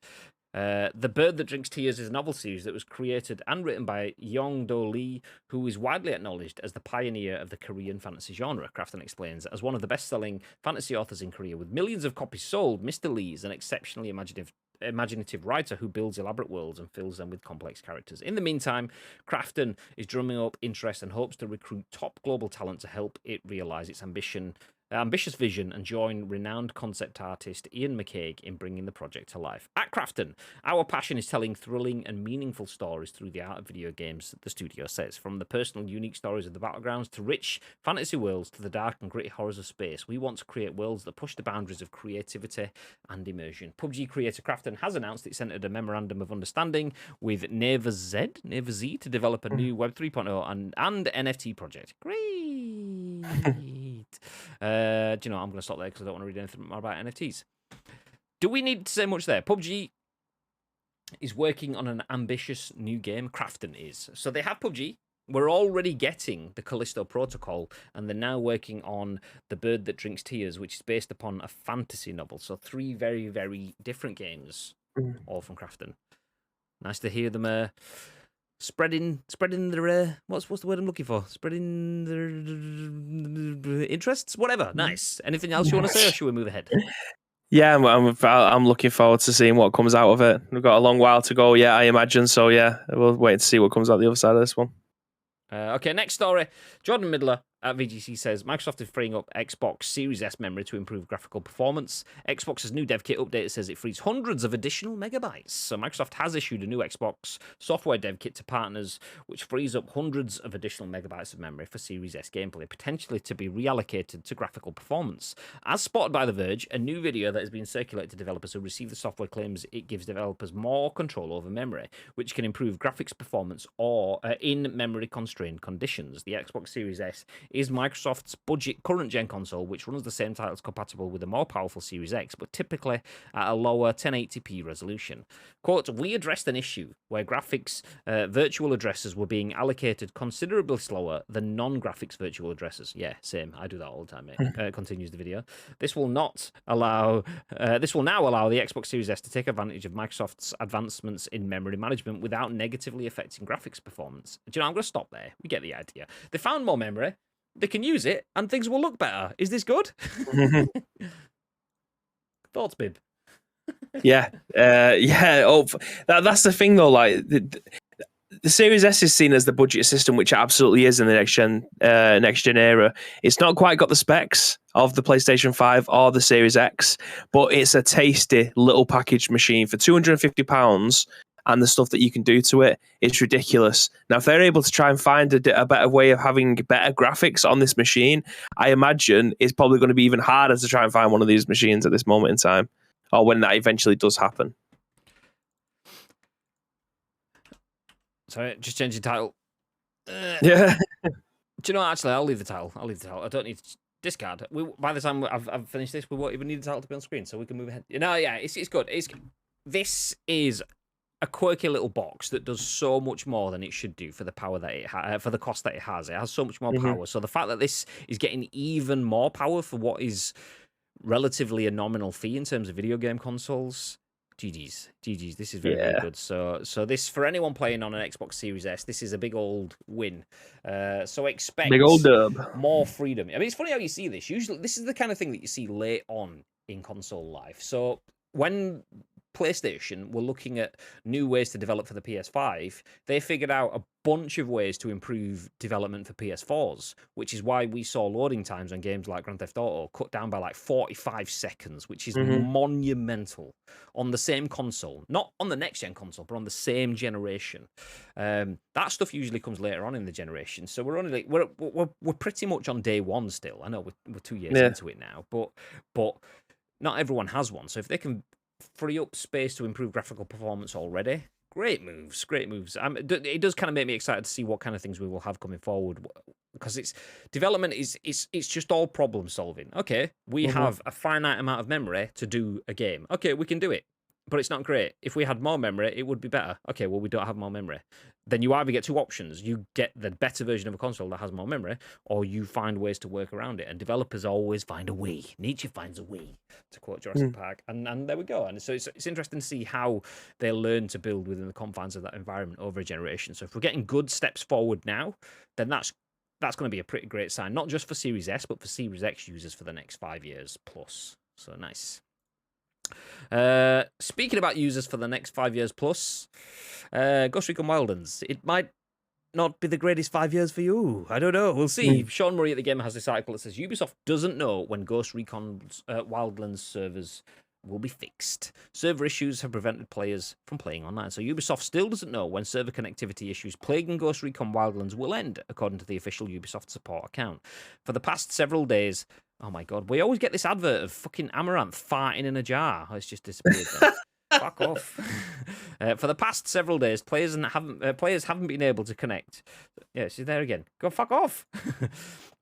The Bird That Drinks Tears is a novel series that was created and written by Yong-Do Lee, who is widely acknowledged as the pioneer of the Korean fantasy genre. Crafton explains, as one of the best-selling fantasy authors in Korea with millions of copies sold, Mr. Lee is an exceptionally imaginative writer who builds elaborate worlds and fills them with complex characters. In the meantime, Crafton is drumming up interest and hopes to recruit top global talent to help it realize its ambitious vision and join renowned concept artist Ian McCaig in bringing the project to life. At Crafton, our passion is telling thrilling and meaningful stories through the art of video games, the studio says. From the personal, unique stories of the battlegrounds to rich fantasy worlds to the dark and gritty horrors of space, we want to create worlds that push the boundaries of creativity and immersion. PUBG creator Crafton has announced it entered a memorandum of understanding with Neva Z to develop a new Web 3.0 and NFT project. Great. Do you know what? I'm going to stop there because I don't want to read anything more about NFTs. Do we need to say much there? PUBG is working on an ambitious new game. Crafton is. So they have PUBG. We're already getting the Callisto Protocol, and they're now working on The Bird That Drinks Tears, which is based upon a fantasy novel. So 3 very, very different games, all from Crafton. Nice to hear them spreading their what's the word I'm looking for? Spreading their interests, whatever. Nice. Anything else you want to say, or should we move ahead? Yeah, I'm looking forward to seeing what comes out of it. We've got a long while to go, yeah, I imagine. So yeah, we'll wait to see what comes out the other side of this one. Okay, next story. Jordan Midler at VGC says Microsoft is freeing up Xbox Series S memory to improve graphical performance. Xbox's new dev kit update says it frees hundreds of additional megabytes. So Microsoft has issued a new Xbox software dev kit to partners, which frees up hundreds of additional megabytes of memory for Series S gameplay, potentially to be reallocated to graphical performance. As spotted by The Verge, a new video that has been circulated to developers who receive the software claims it gives developers more control over memory, which can improve graphics performance or in memory-constrained conditions. The Xbox Series S is Microsoft's budget current-gen console, which runs the same titles compatible with a more powerful Series X, but typically at a lower 1080p resolution. Quote, we addressed an issue where graphics virtual addresses were being allocated considerably slower than non-graphics virtual addresses. Yeah, same. I do that all the time, mate. Continues the video. This will now allow the Xbox Series S to take advantage of Microsoft's advancements in memory management without negatively affecting graphics performance. Do you know, I'm going to stop there. We get the idea. They found more memory. They can use it, and things will look better. Is this good? Thoughts, Bib? Yeah. Oh, that's the thing, though. Like the Series S is seen as the budget system, which it absolutely is in the next gen era. It's not quite got the specs of the PlayStation 5 or the Series X, but it's a tasty little packaged machine for £250. And the stuff that you can do to it, it's ridiculous. Now, if they're able to try and find a better way of having better graphics on this machine, I imagine it's probably going to be even harder to try and find one of these machines at this moment in time, or when that eventually does happen. Sorry, just changing title. Yeah. Do you know, actually, I'll leave the title. I don't need to discard. By the time I've finished this, we won't even need the title to be on screen, so we can move ahead. No, yeah, it's good. This is a quirky little box that does so much more than it should do for the power that it for the cost that it has. It has so much more power. So the fact that this is getting even more power for what is relatively a nominal fee in terms of video game consoles, GG's. This is very, very good. So this, for anyone playing on an Xbox Series S, this is a big old win. So expect big old dub. More freedom. I mean, it's funny how you see this. Usually, this is the kind of thing that you see late on in console life. So when PlayStation were looking at new ways to develop for the PS5, they figured out a bunch of ways to improve development for PS4s, which is why we saw loading times on games like Grand Theft Auto cut down by like 45 seconds, which is monumental on the same console, not on the next gen console, but on the same generation. That stuff usually comes later on in the generation, so we're only we're pretty much on day one still. I know we're 2 years into it now, but not everyone has one. So if they can free up space to improve graphical performance already, great moves. It does kind of make me excited to see what kind of things we will have coming forward, because it's development it's just all problem solving. Okay, we have a finite amount of memory to do a game. Okay, we can do it. but it's not great. If we had more memory, it would be better. Okay, well, we don't have more memory. Then you either get two options. You get the better version of a console that has more memory, or you find ways to work around it. And developers always find a way. Nature finds a way, to quote Jurassic Park. And there we go. And so it's interesting to see how they learn to build within the confines of that environment over a generation. So if we're getting good steps forward now, then that's going to be a pretty great sign, not just for Series S, but for Series X users for the next 5 years plus. So nice. Speaking about users for the next 5 years plus, Ghost Recon Wildlands. It might not be the greatest 5 years for you. I don't know. We'll see. Sean Murray at the Gamer has this article that says Ubisoft doesn't know when Ghost Recon Wildlands servers will be fixed. Server issues have prevented players from playing online. So Ubisoft still doesn't know when server connectivity issues plaguing Ghost Recon Wildlands will end, according to the official Ubisoft support account. For the past several days, oh my god, we always get this advert of fucking Amaranth farting in a jar. Oh, it's just disappeared there. Fuck off. For the past several days, players haven't been able to connect. Yeah, she's there again. Go fuck off.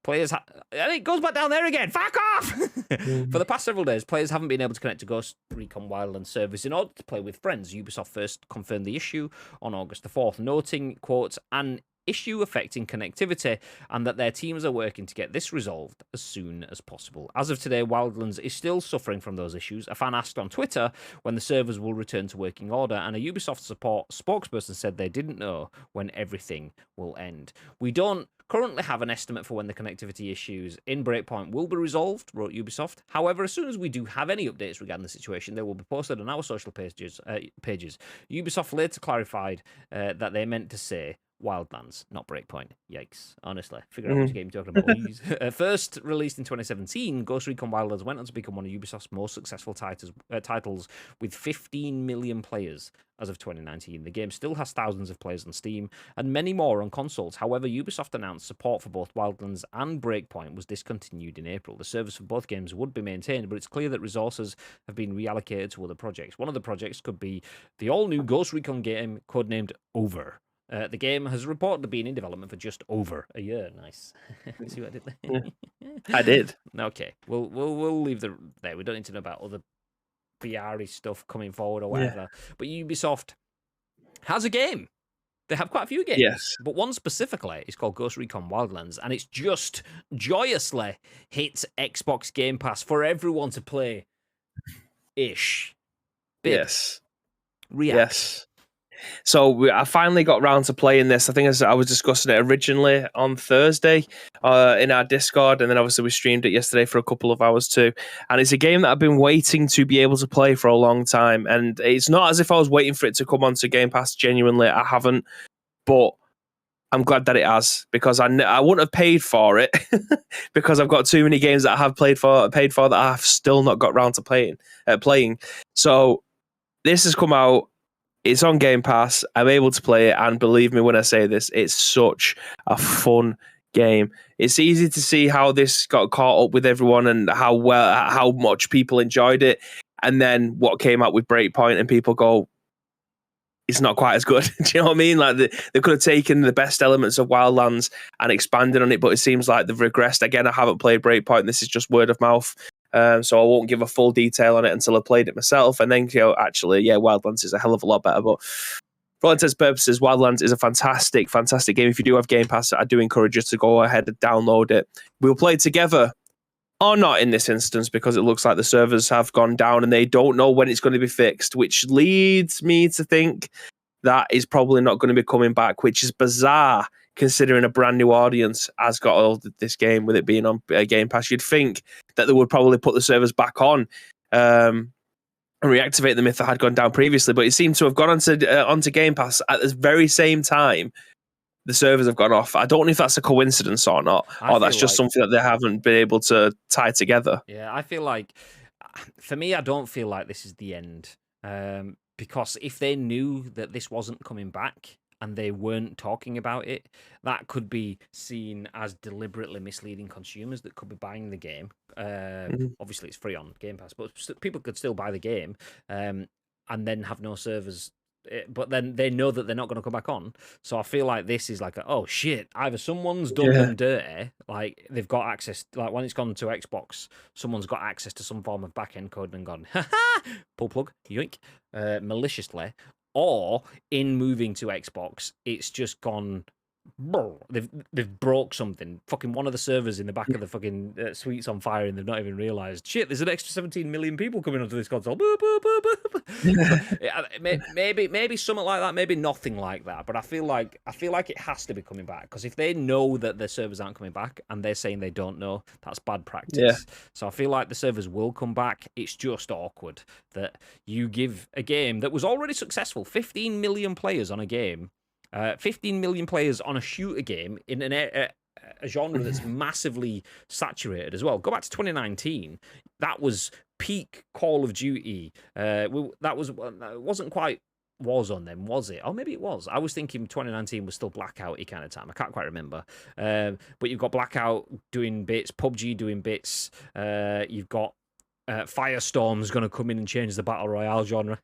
And it goes back down there again. Fuck off. For the past several days, players haven't been able to connect to Ghost Recon Wildlands servers in order to play with friends. Ubisoft first confirmed the issue on August the 4th, noting, quote, an issue affecting connectivity, and that their teams are working to get this resolved as soon as possible. As of today, Wildlands is still suffering from those issues. A fan asked on Twitter when the servers will return to working order, and a Ubisoft support spokesperson said they didn't know when everything will end. We don't currently have an estimate for when the connectivity issues in Breakpoint will be resolved, wrote Ubisoft. However, as soon as we do have any updates regarding the situation, they will be posted on our social pages. Ubisoft later clarified that they meant to say Wildlands, not Breakpoint. Yikes. Honestly. Figure out which game you're talking about. First released in 2017, Ghost Recon Wildlands went on to become one of Ubisoft's most successful titles with 15 million players as of 2019. The game still has thousands of players on Steam and many more on consoles. However, Ubisoft announced support for both Wildlands and Breakpoint was discontinued in April. The servers for both games would be maintained, but it's clear that resources have been reallocated to other projects. One of the projects could be the all-new Ghost Recon game codenamed Over. The game has reportedly been in development for just over a year. Nice. See what I did there? I did. Okay, we'll leave there. We don't need to know about other PR stuff coming forward or whatever. Yeah. But Ubisoft has a game. They have quite a few games. Yes. But one specifically is called Ghost Recon Wildlands, and it's just joyously hit Xbox Game Pass for everyone to play. Ish. Bib. Yes. React. Yes. So I finally got round to playing this. I think I was discussing it originally on Thursday in our Discord, and then obviously we streamed it yesterday for a couple of hours too. And it's a game that I've been waiting to be able to play for a long time. And it's not as if I was waiting for it to come onto Game Pass. Genuinely, I haven't. But I'm glad that it has, because I wouldn't have paid for it because I've got too many games that I have paid for that I've still not got round to playing. So this has come out. It's on Game Pass. I'm able to play it, and believe me when I say this, it's such a fun game. It's easy to see how this got caught up with everyone and how much people enjoyed it, and then what came out with Breakpoint, and people go, it's not quite as good. Do you know what I mean? Like they could have taken the best elements of Wildlands and expanded on it, but it seems like they've regressed. Again, I haven't played Breakpoint. This is just word of mouth. So I won't give a full detail on it until I played it myself. And then, actually, Wildlands is a hell of a lot better. But for all intents and purposes, Wildlands is a fantastic, fantastic game. If you do have Game Pass, I do encourage you to go ahead and download it. We'll play together, or not in this instance, because it looks like the servers have gone down and they don't know when it's going to be fixed, which leads me to think that is probably not going to be coming back, which is bizarre considering a brand new audience has got all this game with it being on Game Pass. You'd think that they would probably put the servers back on and reactivate them if they had gone down previously, but it seemed to have gone onto Game Pass at the very same time the servers have gone off. I don't know if that's a coincidence or not, or that's just something that they haven't been able to tie together. Yeah, I feel like, for me, I don't feel like this is the end. Because if they knew that this wasn't coming back and they weren't talking about it, that could be seen as deliberately misleading consumers that could be buying the game. Obviously, it's free on Game Pass, but people could still buy the game and then have no servers but then they know that they're not going to come back on. So I feel like this is like, oh shit, either someone's done them dirty, like they've got access, like when it's gone to Xbox, someone's got access to some form of back-end code and gone, ha-ha, pull plug, yoink, maliciously, or in moving to Xbox, it's just gone. They've broke something. Fucking one of the servers in the back of the fucking suite's on fire, and they've not even realised. Shit, there's an extra 17 million people coming onto this console. Boop, boop, boop, boop. Maybe something like that. Maybe nothing like that. But I feel like it has to be coming back, because if they know that the servers aren't coming back and they're saying they don't know, that's bad practice. Yeah. So I feel like the servers will come back. It's just awkward that you give a game that was already successful, 15 million players on a game. 15 million players on a shooter game in a genre that's massively saturated as well. Go back to 2019. That was peak Call of Duty. It wasn't quite Warzone then, was it? Oh, maybe it was. I was thinking 2019 was still Blackout-y kind of time. I can't quite remember. But you've got Blackout doing bits, PUBG doing bits. You've got Firestorm's going to come in and change the Battle Royale genre.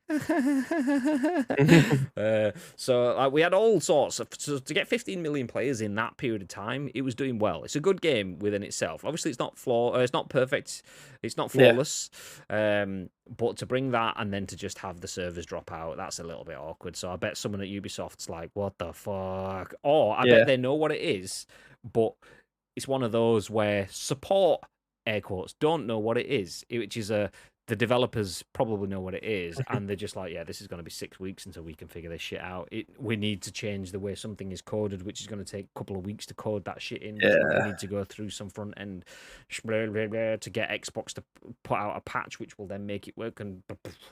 So we had all sorts. So to get 15 million players in that period of time, it was doing well. It's a good game within itself. Obviously, it's not it's not perfect. It's not flawless. Yeah. But to bring that and then to just have the servers drop out, that's a little bit awkward. So I bet someone at Ubisoft's like, what the fuck? Or I bet they know what it is, but it's one of those where support, air quotes, don't know what it is, which is the developers probably know what it is, and they're just like, yeah, this is going to be 6 weeks until we can figure this shit out. We need to change the way something is coded, which is going to take a couple of weeks to code that shit in. We need to go through some front end to get Xbox to put out a patch, which will then make it work, and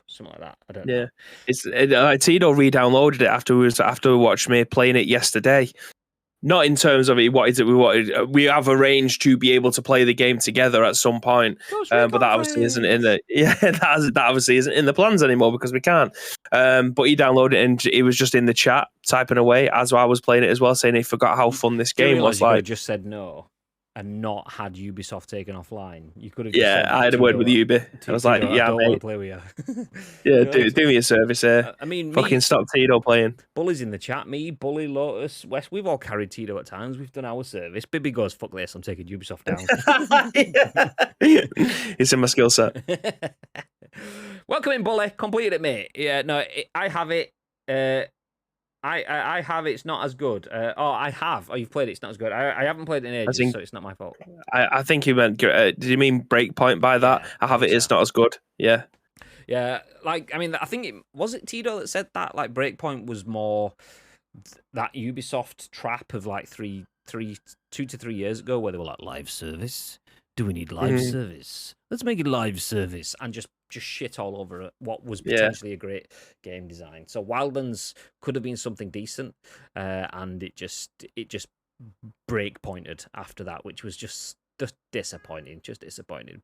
something like that. I don't know. Yeah, it's Tito re-downloaded it after we watched me playing it yesterday. Not in terms of what is it we wanted. We have arranged to be able to play the game together at some point, but that obviously isn't in the that obviously isn't in the plans anymore because we can't. But he downloaded it and he was just in the chat typing away as I was playing it as well, saying he forgot how fun this game was. Like, just said no and not had Ubisoft taken offline. You could have. I had a word with Ubi. I was like, yeah, mate. Play with you. Yeah, do me a service here. I mean, fucking stop Tito playing. Bully's in the chat. Me, Bully, Lotus, West. We've all carried Tito at times. We've done our service. Bibby goes, fuck this. I'm taking Ubisoft down. It's in my skill set. Welcome in, Bully. Completed it, mate. Yeah, no, I have it. I have it. It's not as good. I have. Oh, you've played it. It's not as good. I haven't played it in ages, so it's not my fault. I think you meant. Did you mean Breakpoint by that? Yeah, I have it. It's not as good. Yeah. Yeah. Like, I mean, I think it Tito that said that. Like, Breakpoint was more that Ubisoft trap of like 2 to 3 years ago, where they were like, live service. Do we need live service? Let's make it live service, and just shit all over it, what was potentially a great game design. So Wildlands could have been something decent, and it just break pointed after that, which was just disappointing.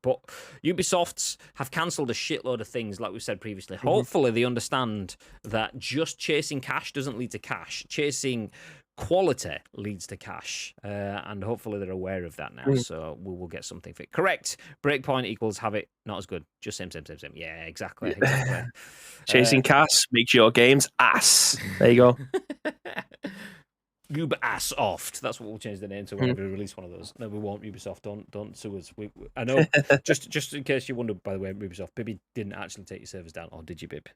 But Ubisofts have cancelled a shitload of things, like we said previously. Hopefully they understand that just chasing cash doesn't lead to cash. Chasing quality leads to cash, and hopefully they're aware of that now. So we will get something fixed. Correct. Breakpoint equals have it not as good. Just same. Yeah, exactly. Chasing cash makes your games ass. There you go. Goob ass oft. That's what we'll change the name to whenever we release one of those. No, we won't. Ubisoft, don't sue us. I know. just in case you wonder, by the way, Ubisoft, Bibby didn't actually take your servers down, or did you, Bib?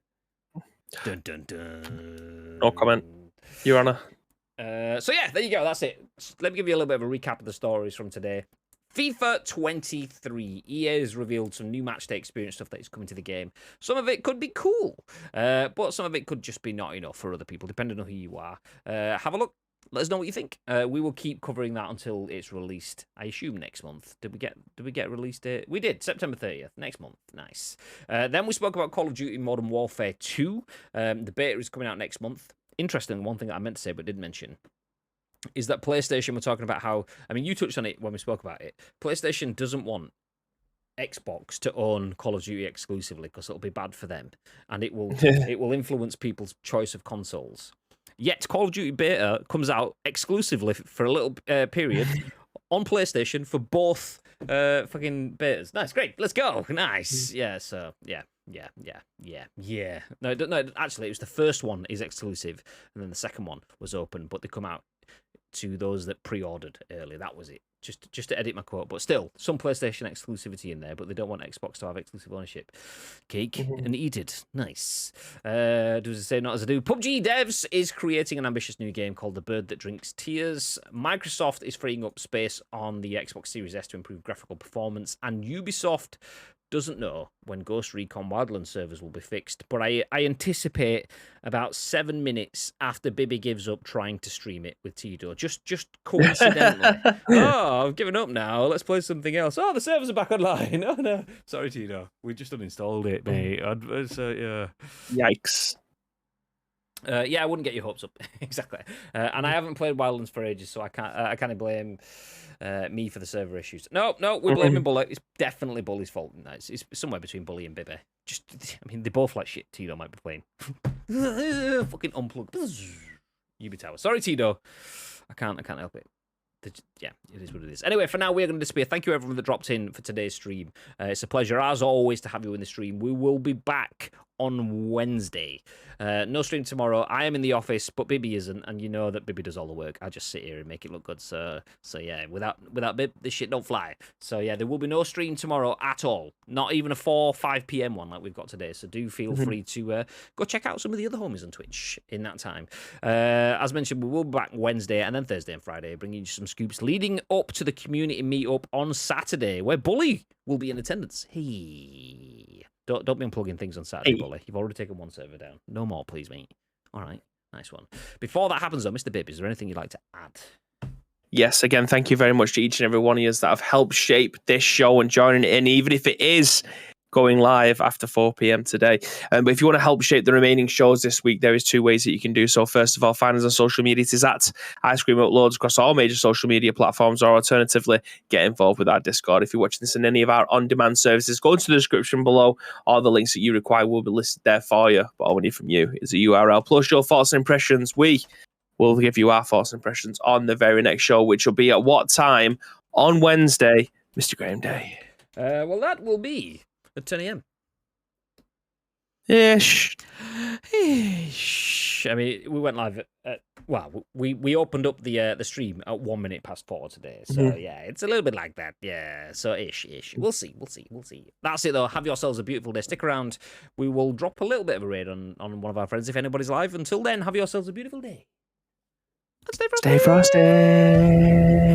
Dun dun dun. No comment, Your Honor. So yeah, there you go. That's it. Let me give you a little bit of a recap of the stories from today. FIFA 23. EA has revealed some new matchday experience stuff that is coming to the game. Some of it could be cool, but some of it could just be not enough for other people, depending on who you are. Have a look. Let us know what you think. We will keep covering that until it's released. I assume next month. Did we get released date? We did. September 30th. Next month. Nice. Then we spoke about Call of Duty Modern Warfare 2. The beta is coming out next month. Interesting, one thing that I meant to say but didn't mention is that PlayStation were talking about how, I mean, you touched on it when we spoke about it. PlayStation doesn't want Xbox to own Call of Duty exclusively because it'll be bad for them, and it will influence people's choice of consoles. Yet Call of Duty beta comes out exclusively for a little period on PlayStation for both fucking betas. Nice, great, let's go. Nice. Yeah, so yeah, No, actually, it was the first one is exclusive, and then the second one was open, but they come out to those that pre-ordered early. That was it. Just to edit my quote, but still some PlayStation exclusivity in there, but they don't want Xbox to have exclusive ownership. Cake and eat it. Nice. Does it say not as I do? PUBG devs is creating an ambitious new game called The Bird That Drinks Tears. Microsoft is freeing up space on the Xbox Series S to improve graphical performance, and Ubisoft doesn't know when Ghost Recon Wildlands servers will be fixed, but I anticipate about 7 minutes after Bibby gives up trying to stream it with Tito. Just coincidentally. Oh, I've given up now. Let's play something else. Oh, the servers are back online. Oh, no. Sorry, Tito. We just uninstalled it, mate. Yeah. Yikes. Yeah, I wouldn't get your hopes up. Exactly. And I haven't played Wildlands for ages, so I can't blame me for the server issues. No, we're blaming Bully. It's definitely Bully's fault. No, it's somewhere between Bully and Bibby. They both like shit. Tito might be playing. Fucking unplug. Ubi Tower. Sorry, Tito. I can't help it. Yeah, it is what it is. Anyway, for now, we're going to disappear. Thank you, everyone that dropped in for today's stream. It's a pleasure, as always, to have you in the stream. We will be back on Wednesday. No stream tomorrow. I am in the office, but Bibby isn't, and you know that Bibby does all the work. I just sit here and make it look good. So yeah, without Bib, this shit don't fly. So yeah, there will be no stream tomorrow at all. Not even a 4-5 p.m. one like we've got today. So do feel free to go check out some of the other homies on Twitch in that time. As mentioned, we will be back Wednesday and then Thursday and Friday, bringing you some scoops leading up to the community meetup on Saturday, where Bully will be in attendance. Hey. Don't be unplugging things on Saturday, Bully. You've already taken one server down. No more, please, mate. All right. Nice one. Before that happens, though, Mr. Bibb, is there anything you'd like to add? Yes, again, thank you very much to each and every one of you that have helped shape this show and joining it in, even if it is going live after 4 p.m. today. But if you want to help shape the remaining shows this week, there is 2 ways that you can do so. First of all, find us on social media. It is at Ice Cream Uploads across all major social media platforms, or alternatively, get involved with our Discord. If you're watching this in any of our on-demand services, go into the description below. All the links that you require will be listed there for you. But all we need from you is a URL plus your thoughts and impressions. We will give you our thoughts and impressions on the very next show, which will be at what time on Wednesday, Mr. Graham Day? Well, that will be at 10 a.m. Ish. I mean, we went live we opened up the stream at 1 minute past 4 today. So yeah, it's a little bit like that. Yeah, so ish. We'll see. That's it though. Have yourselves a beautiful day. Stick around. We will drop a little bit of a raid on one of our friends if anybody's live. Until then, have yourselves a beautiful day. And stay frosty. Stay frosty.